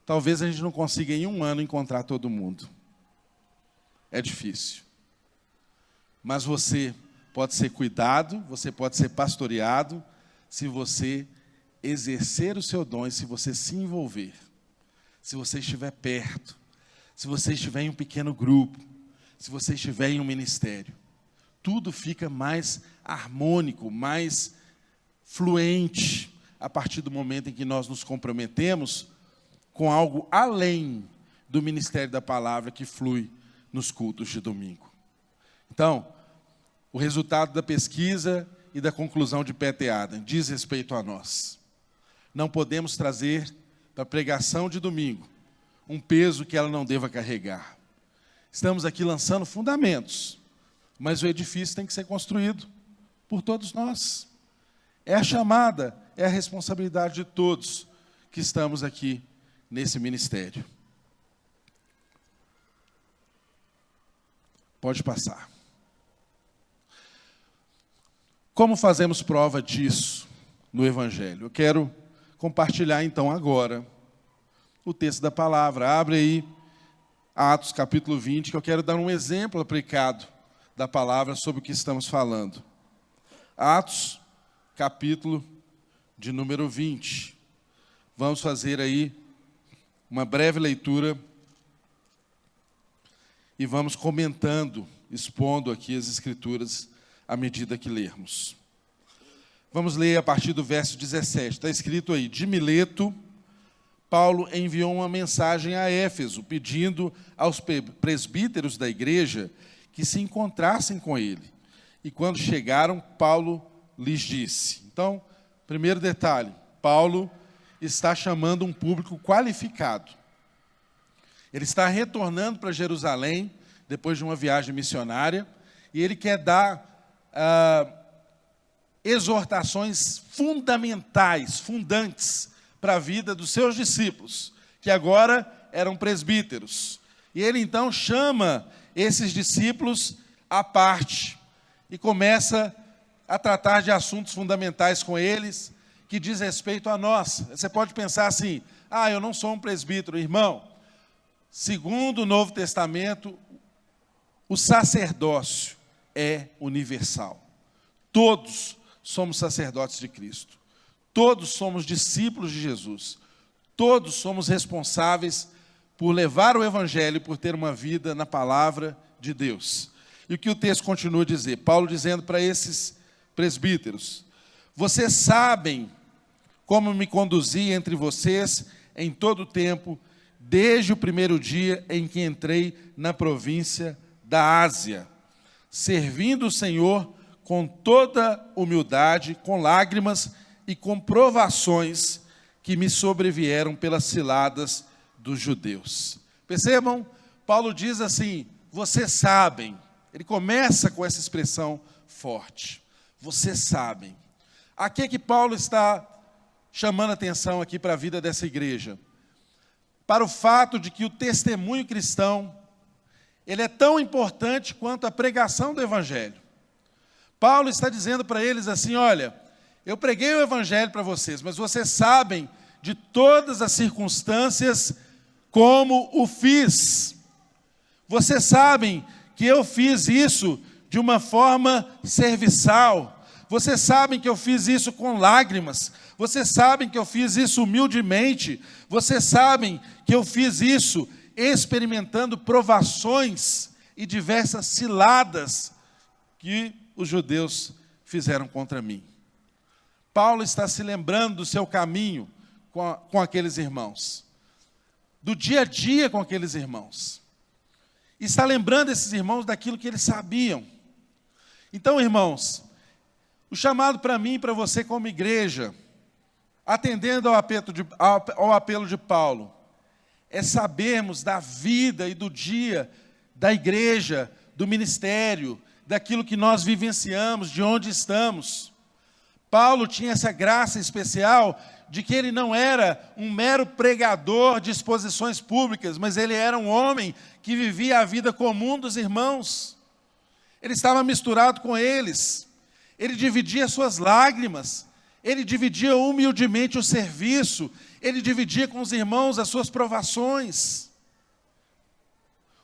talvez a gente não consiga em um ano encontrar todo mundo. É difícil. Mas você pode ser cuidado, você pode ser pastoreado, se você exercer o seu dom e se você se envolver. Se você estiver perto, se você estiver em um pequeno grupo, se você estiver em um ministério. Tudo fica mais harmônico, mais fluente, a partir do momento em que nós nos comprometemos com algo além do ministério da palavra que flui nos cultos de domingo. Então, o resultado da pesquisa e da conclusão de Peter Adam diz respeito a nós. Não podemos trazer para a pregação de domingo um peso que ela não deva carregar. Estamos aqui lançando fundamentos, mas o edifício tem que ser construído por todos nós. É a chamada, é a responsabilidade de todos que estamos aqui nesse ministério. Pode passar. Como fazemos prova disso no Evangelho? Eu quero compartilhar então agora o texto da palavra. Abre aí Atos capítulo 20, que eu quero dar um exemplo aplicado da palavra sobre o que estamos falando. Atos capítulo de número 20. Vamos fazer aí uma breve leitura e vamos comentando, expondo aqui as Escrituras à medida que lermos. Vamos ler a partir do verso 17. Está escrito aí: de Mileto, Paulo enviou uma mensagem a Éfeso, pedindo aos presbíteros da igreja que se encontrassem com ele. E quando chegaram, Paulo lhes disse. Então, primeiro detalhe, Paulo está chamando um público qualificado. Ele está retornando para Jerusalém, depois de uma viagem missionária, e ele quer dar exortações fundamentais, fundantes, para a vida dos seus discípulos, que agora eram presbíteros. E ele então chama esses discípulos à parte e começa a tratar de assuntos fundamentais com eles, que diz respeito a nós. Você pode pensar assim: eu não sou um presbítero. Irmão, segundo o Novo Testamento, o sacerdócio é universal. Todos somos sacerdotes de Cristo. Todos somos discípulos de Jesus. Todos somos responsáveis por levar o Evangelho, por ter uma vida na palavra de Deus. E o que o texto continua a dizer? Paulo dizendo para esses presbíteros: vocês sabem como me conduzi entre vocês em todo o tempo, desde o primeiro dia em que entrei na província da Ásia, servindo o Senhor com toda humildade, com lágrimas e com provações que me sobrevieram pelas ciladas dos judeus. Percebam, Paulo diz assim: vocês sabem. Ele começa com essa expressão forte. Vocês sabem. A que Paulo está chamando atenção aqui para a vida dessa igreja? Para o fato de que o testemunho cristão, ele é tão importante quanto a pregação do Evangelho. Paulo está dizendo para eles assim: olha, eu preguei o Evangelho para vocês, mas vocês sabem de todas as circunstâncias como o fiz. Vocês sabem que eu fiz isso de uma forma serviçal. Vocês sabem que eu fiz isso com lágrimas. Vocês sabem que eu fiz isso humildemente. Vocês sabem que eu fiz isso experimentando provações e diversas ciladas que os judeus fizeram contra mim. Paulo está se lembrando do seu caminho com aqueles irmãos, do dia a dia com aqueles irmãos. Está lembrando esses irmãos daquilo que eles sabiam. Então, irmãos, o chamado para mim e para você como igreja, atendendo ao apelo de Paulo, é sabermos da vida e do dia da igreja, do ministério, daquilo que nós vivenciamos, de onde estamos. Paulo tinha essa graça especial de que ele não era um mero pregador de exposições públicas, mas ele era um homem que vivia a vida comum dos irmãos. Ele estava misturado com eles. Ele dividia suas lágrimas. Ele dividia humildemente o serviço. Ele dividia com os irmãos as suas provações.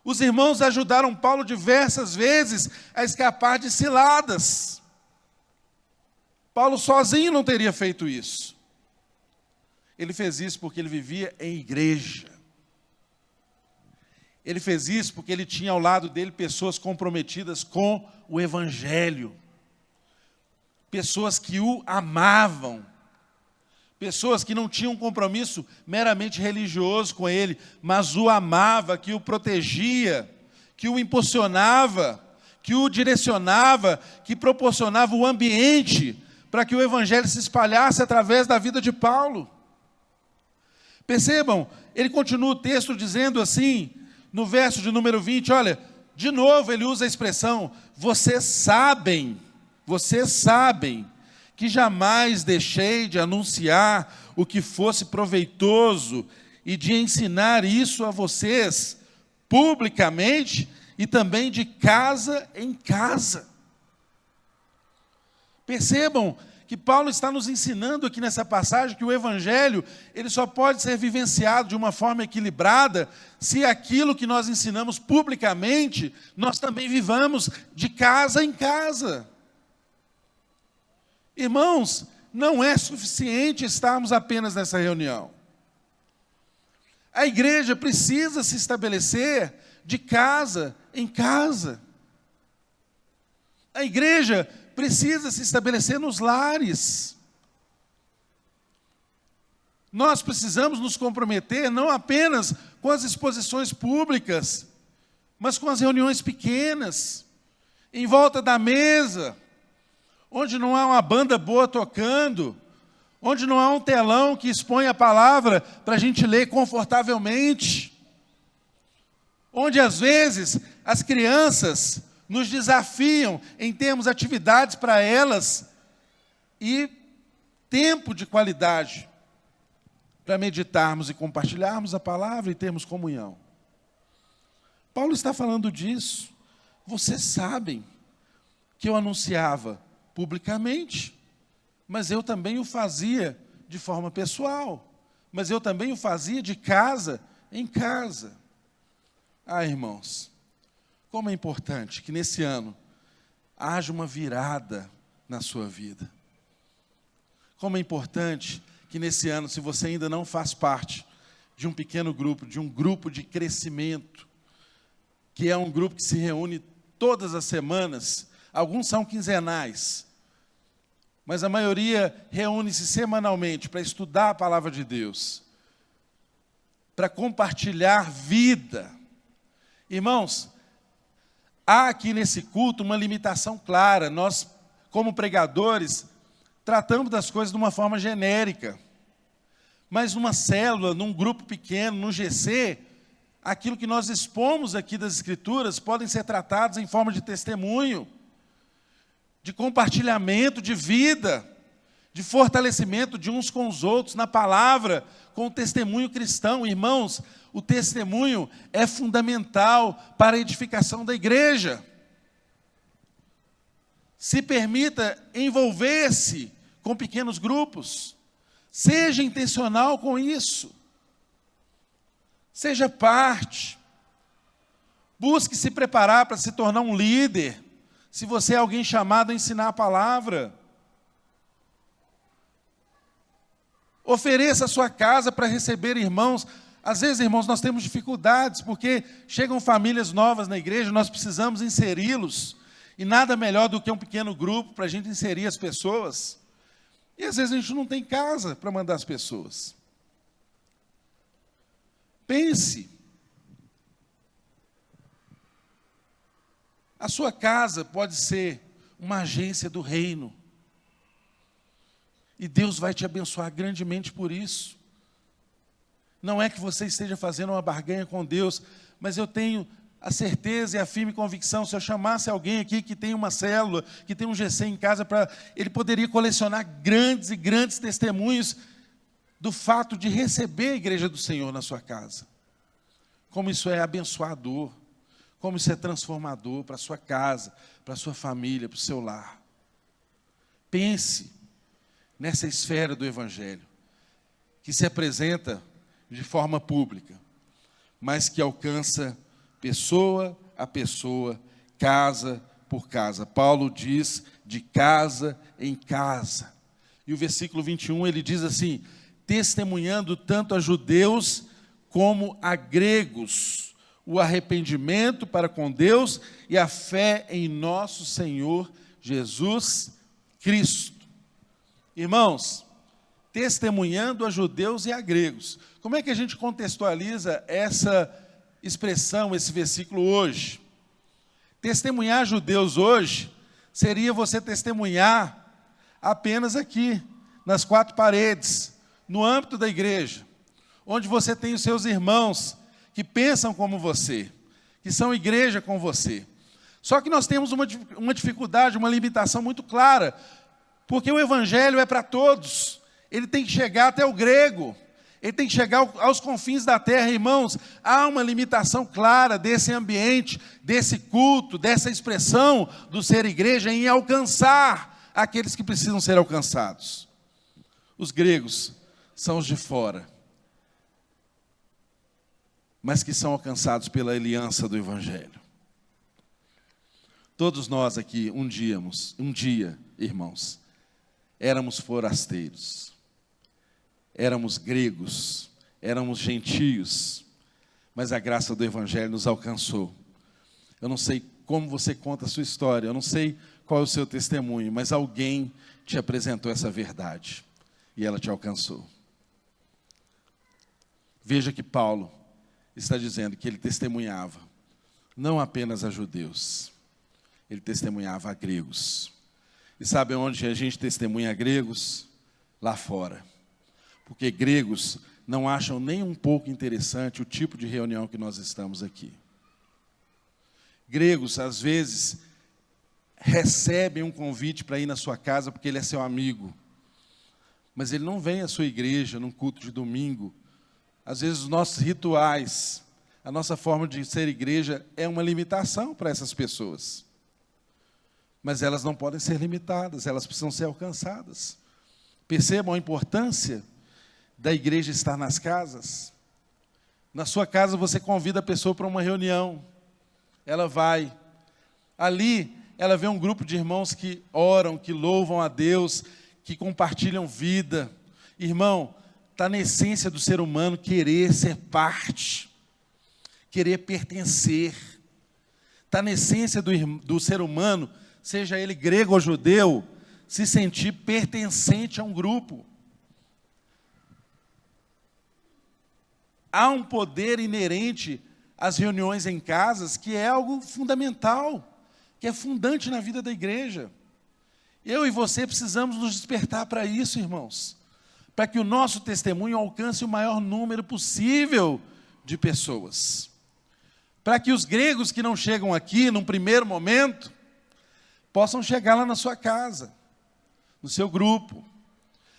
Os irmãos ajudaram Paulo diversas vezes a escapar de ciladas. Paulo sozinho não teria feito isso. Ele fez isso porque ele vivia em igreja. Ele fez isso porque ele tinha ao lado dele pessoas comprometidas com o Evangelho. Pessoas que o amavam. Pessoas que não tinham um compromisso meramente religioso com ele, mas o amava, que o protegia, que o impulsionava, que o direcionava, que proporcionava o ambiente para que o Evangelho se espalhasse através da vida de Paulo. Percebam, ele continua o texto dizendo assim, no verso de número 20, olha, de novo ele usa a expressão: vocês sabem que jamais deixei de anunciar o que fosse proveitoso e de ensinar isso a vocês publicamente e também de casa em casa. Percebam que Paulo está nos ensinando aqui nessa passagem que o Evangelho, ele só pode ser vivenciado de uma forma equilibrada se aquilo que nós ensinamos publicamente, nós também vivamos de casa em casa. Irmãos, não é suficiente estarmos apenas nessa reunião. A igreja precisa se estabelecer de casa em casa. A igreja precisa se estabelecer nos lares. Nós precisamos nos comprometer não apenas com as exposições públicas, mas com as reuniões pequenas, em volta da mesa, onde não há uma banda boa tocando, onde não há um telão que expõe a palavra para a gente ler confortavelmente, onde às vezes as crianças nos desafiam em termos atividades para elas e tempo de qualidade para meditarmos e compartilharmos a palavra e termos comunhão. Paulo está falando disso. Vocês sabem que eu anunciava publicamente, mas eu também o fazia de forma pessoal, mas eu também o fazia de casa em casa. Ah, irmãos, como é importante que nesse ano haja uma virada na sua vida. Como é importante que nesse ano, se você ainda não faz parte de um pequeno grupo, de um grupo de crescimento, que é um grupo que se reúne todas as semanas, alguns são quinzenais, mas a maioria reúne-se semanalmente para estudar a palavra de Deus, para compartilhar vida. Irmãos, há aqui nesse culto uma limitação clara. Nós, como pregadores, tratamos das coisas de uma forma genérica. Mas numa célula, num grupo pequeno, no GC, aquilo que nós expomos aqui das Escrituras podem ser tratados em forma de testemunho, de compartilhamento de vida, de fortalecimento de uns com os outros na palavra, com o testemunho cristão. Irmãos, o testemunho é fundamental para a edificação da igreja. Se permita envolver-se com pequenos grupos. Seja intencional com isso. Seja parte. Busque se preparar para se tornar um líder. Se você é alguém chamado a ensinar a palavra. Ofereça a sua casa para receber irmãos. Às vezes, irmãos, nós temos dificuldades, porque chegam famílias novas na igreja, nós precisamos inseri-los. E nada melhor do que um pequeno grupo para a gente inserir as pessoas. E às vezes a gente não tem casa para mandar as pessoas. Pense. A sua casa pode ser uma agência do reino. E Deus vai te abençoar grandemente por isso. Não é que você esteja fazendo uma barganha com Deus, mas eu tenho a certeza e a firme convicção, se eu chamasse alguém aqui que tem uma célula, que tem um GC em casa, ele poderia colecionar grandes e grandes testemunhos do fato de receber a igreja do Senhor na sua casa. Como isso é abençoador, como isso é transformador para a sua casa, para a sua família, para o seu lar. Pense nessa esfera do Evangelho, que se apresenta de forma pública, mas que alcança pessoa a pessoa, casa por casa. Paulo diz de casa em casa. E o versículo 21, ele diz assim: testemunhando tanto a judeus como a gregos, o arrependimento para com Deus e a fé em nosso Senhor Jesus Cristo. Irmãos, testemunhando a judeus e a gregos. Como é que a gente contextualiza essa expressão, esse versículo hoje? Testemunhar judeus hoje seria você testemunhar apenas aqui, nas quatro paredes, no âmbito da igreja, onde você tem os seus irmãos que pensam como você, que são igreja com você. Só que nós temos uma dificuldade, uma limitação muito clara, porque o evangelho é para todos. Ele tem que chegar até o grego, ele tem que chegar aos confins da terra. Irmãos, há uma limitação clara desse ambiente, desse culto, dessa expressão do ser igreja em alcançar aqueles que precisam ser alcançados. Os gregos são os de fora, mas que são alcançados pela aliança do Evangelho. Todos nós aqui, um dia, irmãos, éramos forasteiros, éramos gregos, éramos gentios, mas a graça do Evangelho nos alcançou. Eu não sei como você conta a sua história, eu não sei qual é o seu testemunho, mas alguém te apresentou essa verdade e ela te alcançou. Veja que Paulo está dizendo que ele testemunhava não apenas a judeus, ele testemunhava a gregos. E sabe onde a gente testemunha a gregos? Lá fora. Porque gregos não acham nem um pouco interessante o tipo de reunião que nós estamos aqui. Gregos, às vezes, recebem um convite para ir na sua casa porque ele é seu amigo. Mas ele não vem à sua igreja num culto de domingo. Às vezes, os nossos rituais, a nossa forma de ser igreja é uma limitação para essas pessoas. Mas elas não podem ser limitadas, elas precisam ser alcançadas. Percebam a importância da igreja estar nas casas. Na sua casa você convida a pessoa para uma reunião. Ela vai. Ali ela vê um grupo de irmãos que oram, que louvam a Deus, que compartilham vida. Irmão, está na essência do ser humano querer ser parte, querer pertencer. Está na essência do ser humano, seja ele grego ou judeu, se sentir pertencente a um grupo. Há um poder inerente às reuniões em casas que é algo fundamental, que é fundante na vida da igreja. Eu e você precisamos nos despertar para isso, irmãos, para que o nosso testemunho alcance o maior número possível de pessoas. Para que os gregos que não chegam aqui, num primeiro momento, possam chegar lá na sua casa, no seu grupo.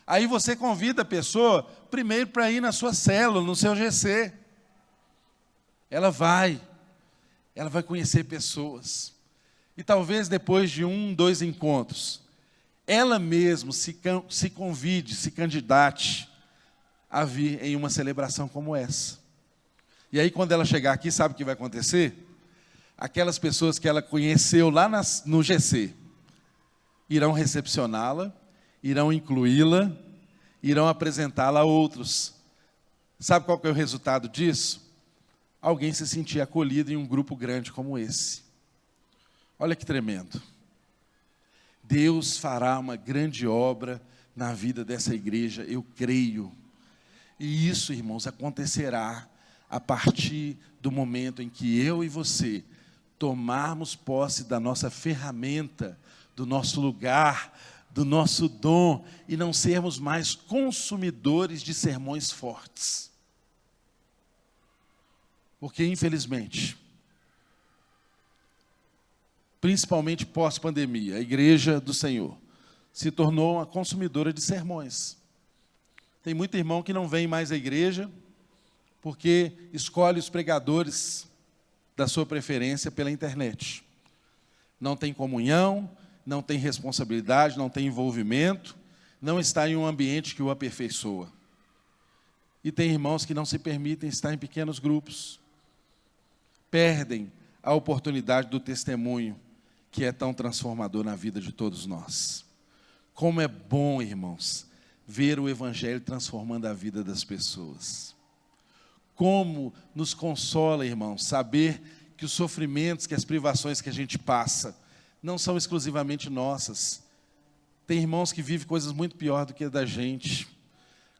Aí você convida a pessoa, primeiro para ir na sua célula, no seu GC. Ela vai conhecer pessoas. E talvez depois de 1, 2 encontros, ela mesma se convide, se candidate a vir em uma celebração como essa. E aí quando ela chegar aqui, sabe o que vai acontecer? Aquelas pessoas que ela conheceu lá no GC, irão recepcioná-la, irão incluí-la, irão apresentá-la a outros. Sabe qual que é o resultado disso? Alguém se sentir acolhido em um grupo grande como esse. Olha que tremendo. Deus fará uma grande obra na vida dessa igreja, eu creio. E isso, irmãos, acontecerá a partir do momento em que eu e você tomarmos posse da nossa ferramenta, do nosso lugar, do nosso dom, e não sermos mais consumidores de sermões fortes. Porque, infelizmente, principalmente pós-pandemia, a igreja do Senhor se tornou uma consumidora de sermões. Tem muito irmão que não vem mais à igreja porque escolhe os pregadores da sua preferência pela internet. Não tem comunhão, não tem responsabilidade, não tem envolvimento, não está em um ambiente que o aperfeiçoa. E tem irmãos que não se permitem estar em pequenos grupos. Perdem a oportunidade do testemunho, que é tão transformador na vida de todos nós. Como é bom, irmãos, ver o Evangelho transformando a vida das pessoas. Como nos consola, irmãos, saber que os sofrimentos, que as privações que a gente passa, não são exclusivamente nossas. Tem irmãos que vivem coisas muito piores do que a da gente.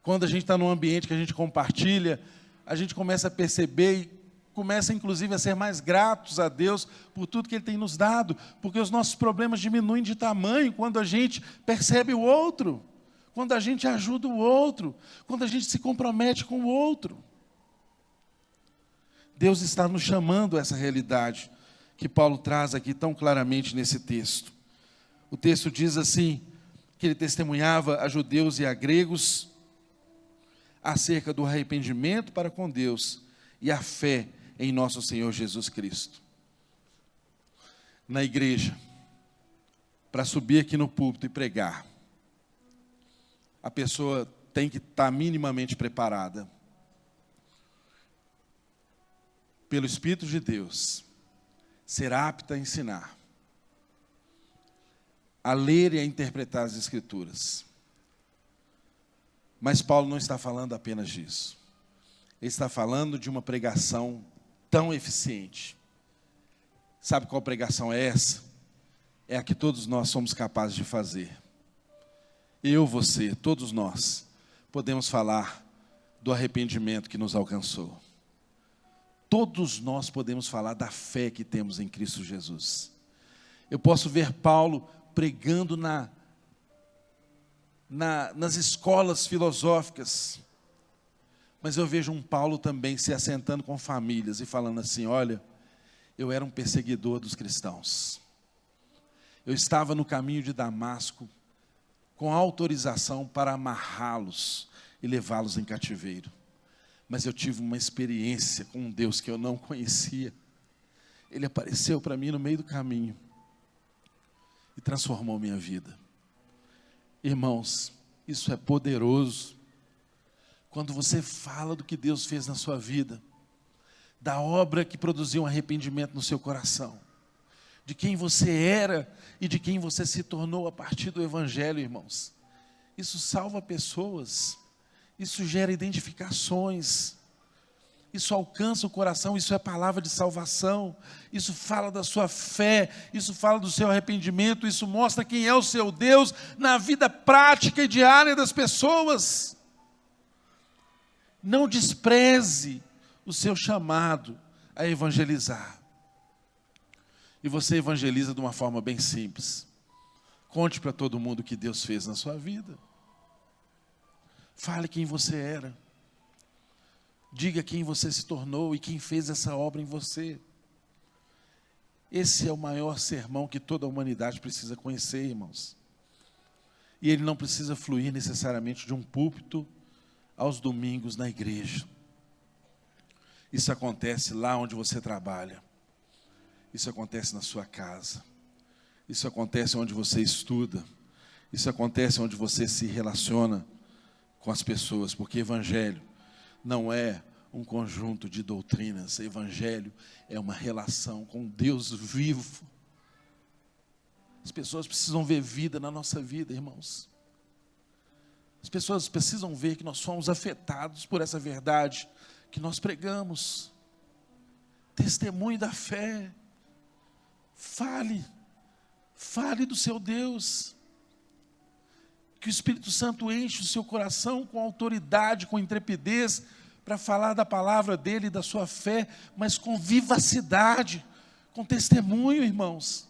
Quando a gente está num ambiente que a gente compartilha, a gente começa a perceber e começa, inclusive, a ser mais gratos a Deus por tudo que Ele tem nos dado, porque os nossos problemas diminuem de tamanho quando a gente percebe o outro, quando a gente ajuda o outro, quando a gente se compromete com o outro. Deus está nos chamando a essa realidade que Paulo traz aqui tão claramente nesse texto. O texto diz assim, que ele testemunhava a judeus e a gregos acerca do arrependimento para com Deus e a fé em nosso Senhor Jesus Cristo. Na igreja, para subir aqui no púlpito e pregar, a pessoa tem que estar minimamente preparada pelo Espírito de Deus, ser apta a ensinar, a ler e a interpretar as Escrituras. Mas Paulo não está falando apenas disso. Ele está falando de uma pregação tão eficiente. Sabe qual pregação é essa? É a que todos nós somos capazes de fazer. Eu, você, todos nós, podemos falar do arrependimento que nos alcançou. Todos nós podemos falar da fé que temos em Cristo Jesus. Eu posso ver Paulo pregando nas escolas filosóficas, mas eu vejo um Paulo também se assentando com famílias e falando assim: olha, eu era um perseguidor dos cristãos. Eu estava no caminho de Damasco com autorização para amarrá-los e levá-los em cativeiro. Mas eu tive uma experiência com um Deus que eu não conhecia. Ele apareceu para mim no meio do caminho e transformou minha vida. Irmãos, isso é poderoso. Quando você fala do que Deus fez na sua vida, da obra que produziu um arrependimento no seu coração, de quem você era e de quem você se tornou a partir do Evangelho, irmãos. Isso salva pessoas, isso gera identificações, isso alcança o coração, isso é palavra de salvação, isso fala da sua fé, isso fala do seu arrependimento, isso mostra quem é o seu Deus na vida prática e diária das pessoas. Não despreze o seu chamado a evangelizar. E você evangeliza de uma forma bem simples. Conte para todo mundo o que Deus fez na sua vida. Fale quem você era. Diga quem você se tornou e quem fez essa obra em você. Esse é o maior sermão que toda a humanidade precisa conhecer, irmãos. E ele não precisa fluir necessariamente de um púlpito aos domingos na igreja. Isso acontece lá onde você trabalha. Isso acontece na sua casa. Isso acontece onde você estuda. Isso acontece onde você se relaciona com as pessoas, porque evangelho não é um conjunto de doutrinas. Evangelho é uma relação com Deus vivo. As pessoas precisam ver vida na nossa vida, irmãos. As pessoas precisam ver que nós somos afetados por essa verdade que nós pregamos. Testemunhe da fé. Fale do seu Deus. Que o Espírito Santo enche o seu coração com autoridade, com intrepidez, para falar da palavra dele e da sua fé, mas com vivacidade, com testemunho, irmãos.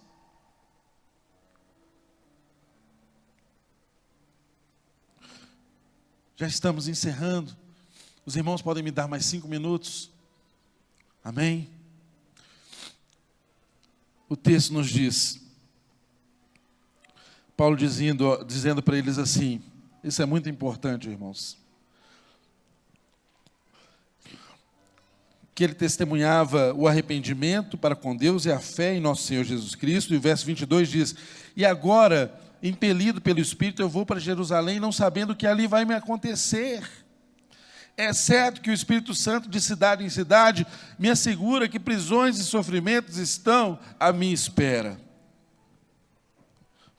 Já estamos encerrando. Os irmãos podem me dar mais 5 minutos? Amém? O texto nos diz, Paulo dizendo para eles assim, isso é muito importante, irmãos, que ele testemunhava o arrependimento para com Deus e a fé em nosso Senhor Jesus Cristo, e o verso 22 diz, e agora, impelido pelo Espírito, eu vou para Jerusalém, não sabendo o que ali vai me acontecer. É certo que o Espírito Santo, de cidade em cidade, me assegura que prisões e sofrimentos estão à minha espera.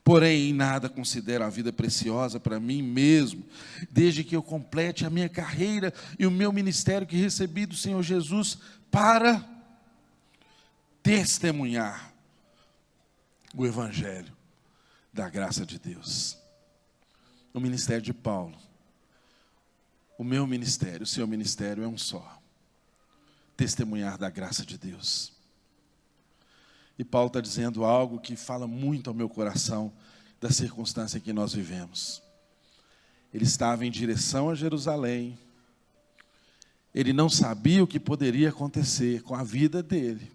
Porém, em nada considero a vida preciosa para mim mesmo, desde que eu complete a minha carreira e o meu ministério que recebi do Senhor Jesus para testemunhar o Evangelho da graça de Deus. O ministério de Paulo, o meu ministério, o seu ministério é um só: testemunhar da graça de Deus. E Paulo está dizendo algo que fala muito ao meu coração da circunstância em que nós vivemos. Ele estava em direção a Jerusalém. Ele não sabia o que poderia acontecer com a vida dele,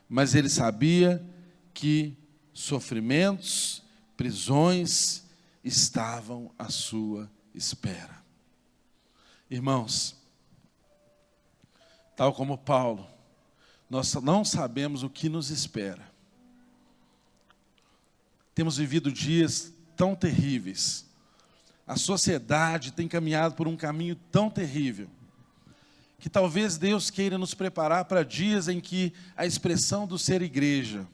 mas ele sabia que sofrimentos, prisões estavam à sua espera. Irmãos, tal como Paulo, nós não sabemos o que nos espera. temos vivido dias tão terríveis. A sociedade tem caminhado por um caminho tão terrível, que talvez Deus queira nos preparar para dias em que a expressão do ser igreja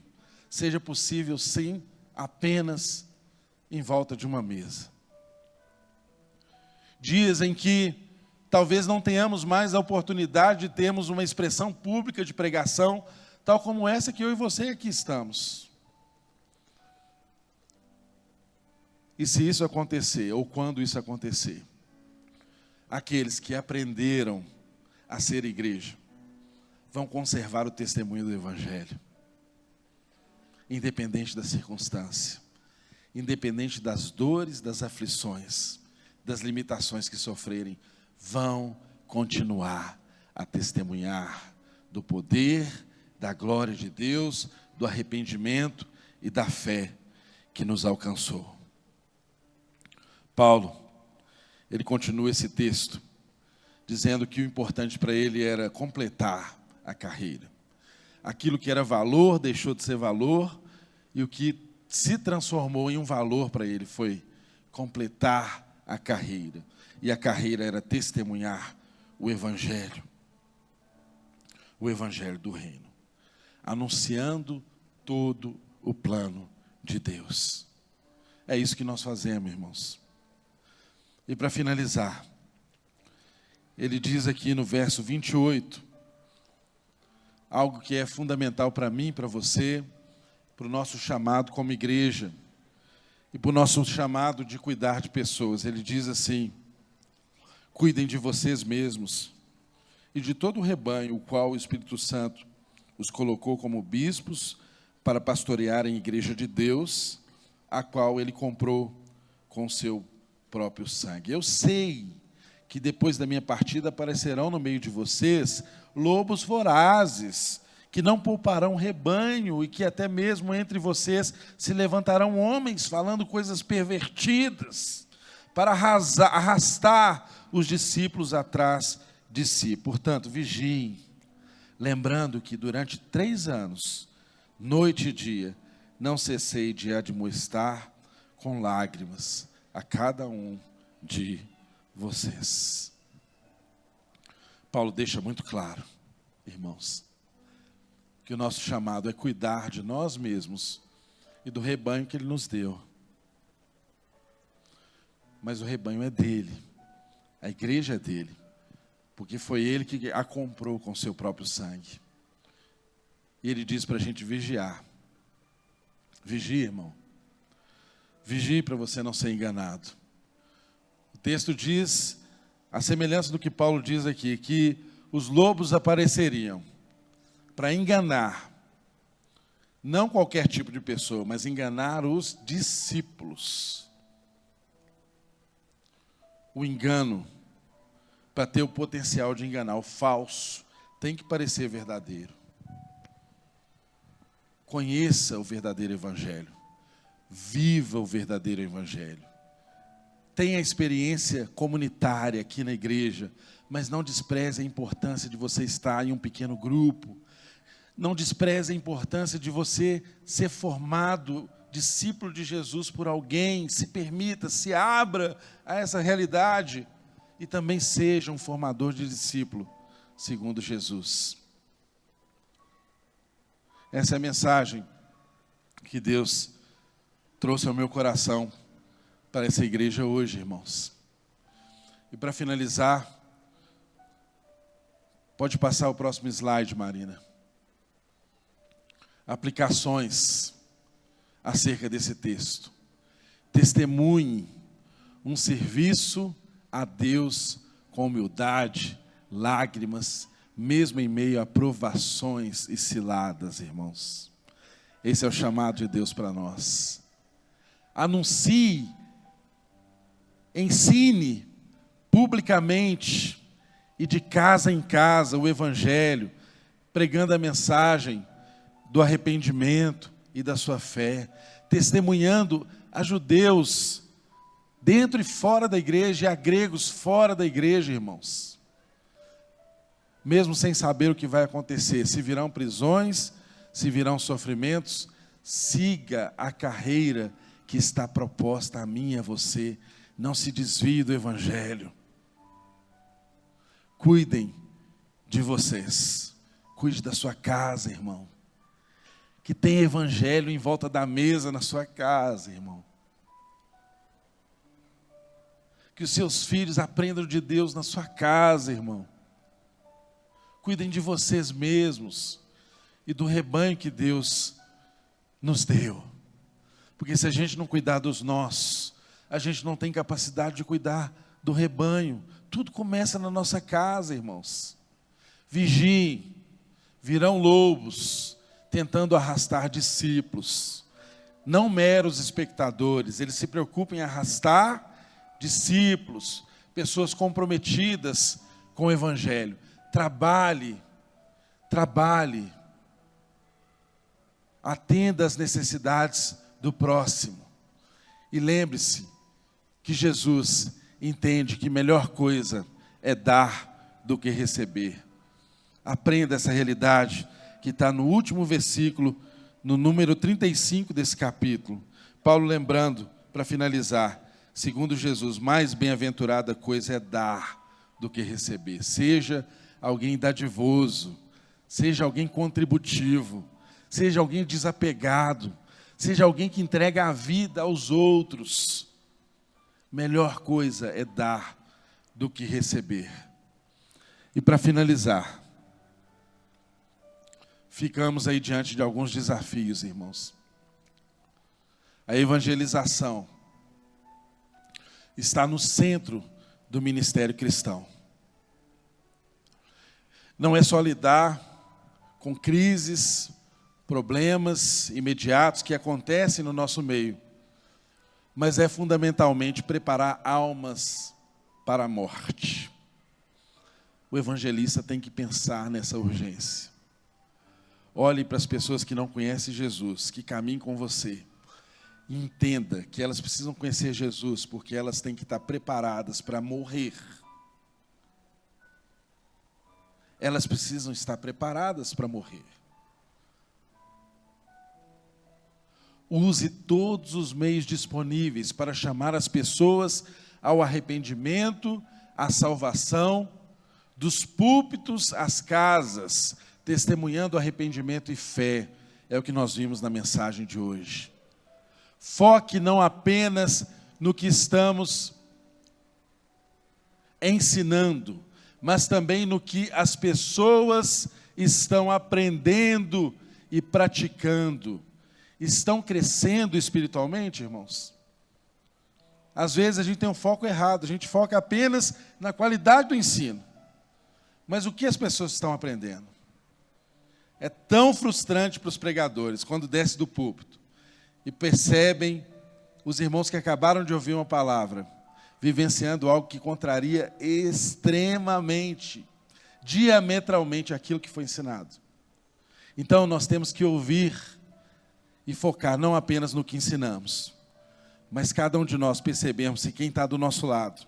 seja possível, sim, apenas em volta de uma mesa. Dias em que talvez não tenhamos mais a oportunidade de termos uma expressão pública de pregação, tal como essa que eu e você aqui estamos. E se isso acontecer, ou quando isso acontecer, aqueles que aprenderam a ser igreja vão conservar o testemunho do Evangelho, independente da circunstância, independente das dores, das aflições, das limitações que sofrerem, vão continuar a testemunhar do poder, da glória de Deus, do arrependimento e da fé que nos alcançou. Paulo, ele continua esse texto, dizendo que o importante para ele era completar a carreira. Aquilo que era valor deixou de ser valor, e o que se transformou em um valor para ele foi completar a carreira. E a carreira era testemunhar o Evangelho do reino, anunciando todo o plano de Deus. É isso que nós fazemos, irmãos. E para finalizar, ele diz aqui no verso 28, algo que é fundamental para mim, para você, para o nosso chamado como igreja, e para o nosso chamado de cuidar de pessoas. Ele diz assim: cuidem de vocês mesmos e de todo o rebanho, o qual o Espírito Santo os colocou como bispos para pastorearem a igreja de Deus, a qual ele comprou com seu próprio sangue. Eu sei que depois da minha partida aparecerão no meio de vocês lobos vorazes, que não pouparão rebanho, e que até mesmo entre vocês se levantarão homens falando coisas pervertidas, para arrastar os discípulos atrás de si. Portanto, vigiem, lembrando que durante 3 anos, noite e dia, não cessei de admoestar com lágrimas a cada um de vocês. Paulo deixa muito claro, irmãos, que o nosso chamado é cuidar de nós mesmos e do rebanho que ele nos deu. Mas o rebanho é dele, a igreja é dele, porque foi ele que a comprou com seu próprio sangue. E ele diz para a gente vigiar. Vigie, irmão. Vigie para você não ser enganado. O texto diz, a semelhança do que Paulo diz aqui, que os lobos apareceriam para enganar, não qualquer tipo de pessoa, mas enganar os discípulos. O engano, para ter o potencial de enganar, o falso, tem que parecer verdadeiro. Conheça o verdadeiro evangelho. Viva o verdadeiro evangelho. Tenha experiência comunitária aqui na igreja, mas não despreze a importância de você estar em um pequeno grupo. Não despreze a importância de você ser formado discípulo de Jesus por alguém. Se permita, se abra a essa realidade e também seja um formador de discípulo, segundo Jesus. Essa é a mensagem que Deus trouxe ao meu coração para essa igreja hoje, irmãos. E para finalizar, pode passar o próximo slide, Marina. Aplicações acerca desse texto. Testemunhe um serviço a Deus com humildade, lágrimas, mesmo em meio a provações e ciladas, irmãos. Esse é o chamado de Deus para nós. Anuncie, ensine publicamente e de casa em casa o Evangelho, pregando a mensagem do arrependimento e da sua fé, testemunhando a judeus dentro e fora da igreja e a gregos fora da igreja, irmãos. Mesmo sem saber o que vai acontecer, se virão prisões, se virão sofrimentos, Siga a carreira que está proposta a mim e a você. Não se desvie do Evangelho. Cuidem de vocês. Cuide da sua casa, irmão. Que tenha Evangelho em volta da mesa na sua casa, irmão. Que os seus filhos aprendam de Deus na sua casa, irmão. Cuidem de vocês mesmos e do rebanho que Deus nos deu. Porque se a gente não cuidar dos nossos, a gente não tem capacidade de cuidar do rebanho. Tudo começa na nossa casa, irmãos. Vigiem, virão lobos, tentando arrastar discípulos. Não meros espectadores, eles se preocupam em arrastar discípulos, pessoas comprometidas com o Evangelho. Trabalhe, atenda às necessidades do próximo. E lembre-se que Jesus entende que melhor coisa é dar do que receber. Aprenda essa realidade que está no último versículo, no número 35 desse capítulo. Paulo lembrando, para finalizar, segundo Jesus, mais bem-aventurada coisa é dar do que receber. Seja alguém dadivoso, seja alguém contributivo, seja alguém desapegado, seja alguém que entrega a vida aos outros. Melhor coisa é dar do que receber. E para finalizar, ficamos aí diante de alguns desafios, irmãos. A evangelização está no centro do ministério cristão. Não é só lidar com crises, problemas imediatos que acontecem no nosso meio, mas é fundamentalmente preparar almas para a morte. O evangelista tem que pensar nessa urgência. Olhe para as pessoas que não conhecem Jesus, que caminham com você, e entenda que elas precisam conhecer Jesus, porque elas têm que estar preparadas para morrer. Elas precisam estar preparadas para morrer. Use todos os meios disponíveis para chamar as pessoas ao arrependimento, à salvação, dos púlpitos às casas, testemunhando arrependimento e fé. É o que nós vimos na mensagem de hoje. Foque não apenas no que estamos ensinando, mas também no que as pessoas estão aprendendo e praticando. Estão crescendo espiritualmente, irmãos? Às vezes a gente tem um foco errado, a gente foca apenas na qualidade do ensino. Mas o que as pessoas estão aprendendo? É tão frustrante para os pregadores, quando descem do púlpito e percebem os irmãos que acabaram de ouvir uma palavra, vivenciando algo que contraria extremamente, diametralmente aquilo que foi ensinado. Então nós temos que ouvir e focar não apenas no que ensinamos, mas cada um de nós percebemos se quem está do nosso lado,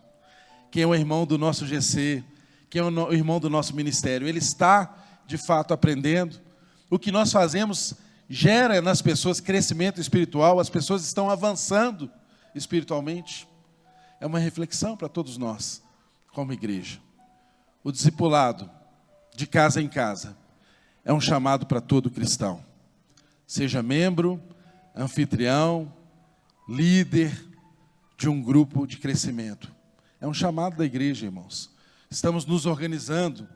quem é o irmão do nosso GC, quem é o irmão do nosso ministério, ele está de fato aprendendo. O que nós fazemos gera nas pessoas crescimento espiritual, as pessoas estão avançando espiritualmente. É uma reflexão para todos nós, como igreja. O discipulado, de casa em casa, é um chamado para todo cristão. Seja membro, anfitrião, líder de um grupo de crescimento. É um chamado da igreja, irmãos. Estamos nos organizando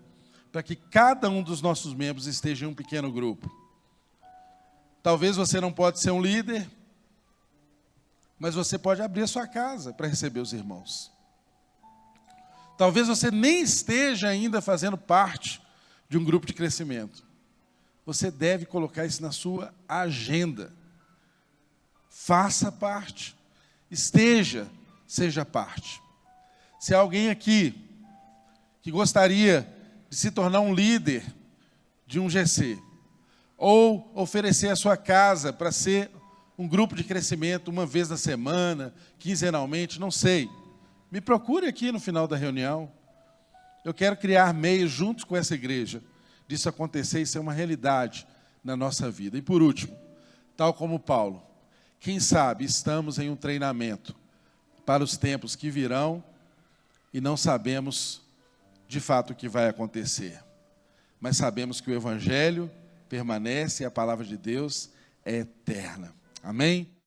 para que cada um dos nossos membros esteja em um pequeno grupo. Talvez você não pode ser um líder, mas você pode abrir a sua casa para receber os irmãos. Talvez você nem esteja ainda fazendo parte de um grupo de crescimento. Você deve colocar isso na sua agenda. Faça parte. Seja parte. Se há alguém aqui que gostaria de se tornar um líder de um GC, ou oferecer a sua casa para ser um grupo de crescimento uma vez na semana, quinzenalmente, não sei. Me procure aqui no final da reunião. Eu quero criar meios juntos com essa igreja disso acontecer e ser uma realidade na nossa vida. E por último, tal como Paulo. Quem sabe estamos em um treinamento para os tempos que virão e não sabemos de fato o que vai acontecer. Mas sabemos que o Evangelho permanece e a palavra de Deus é eterna. Amém?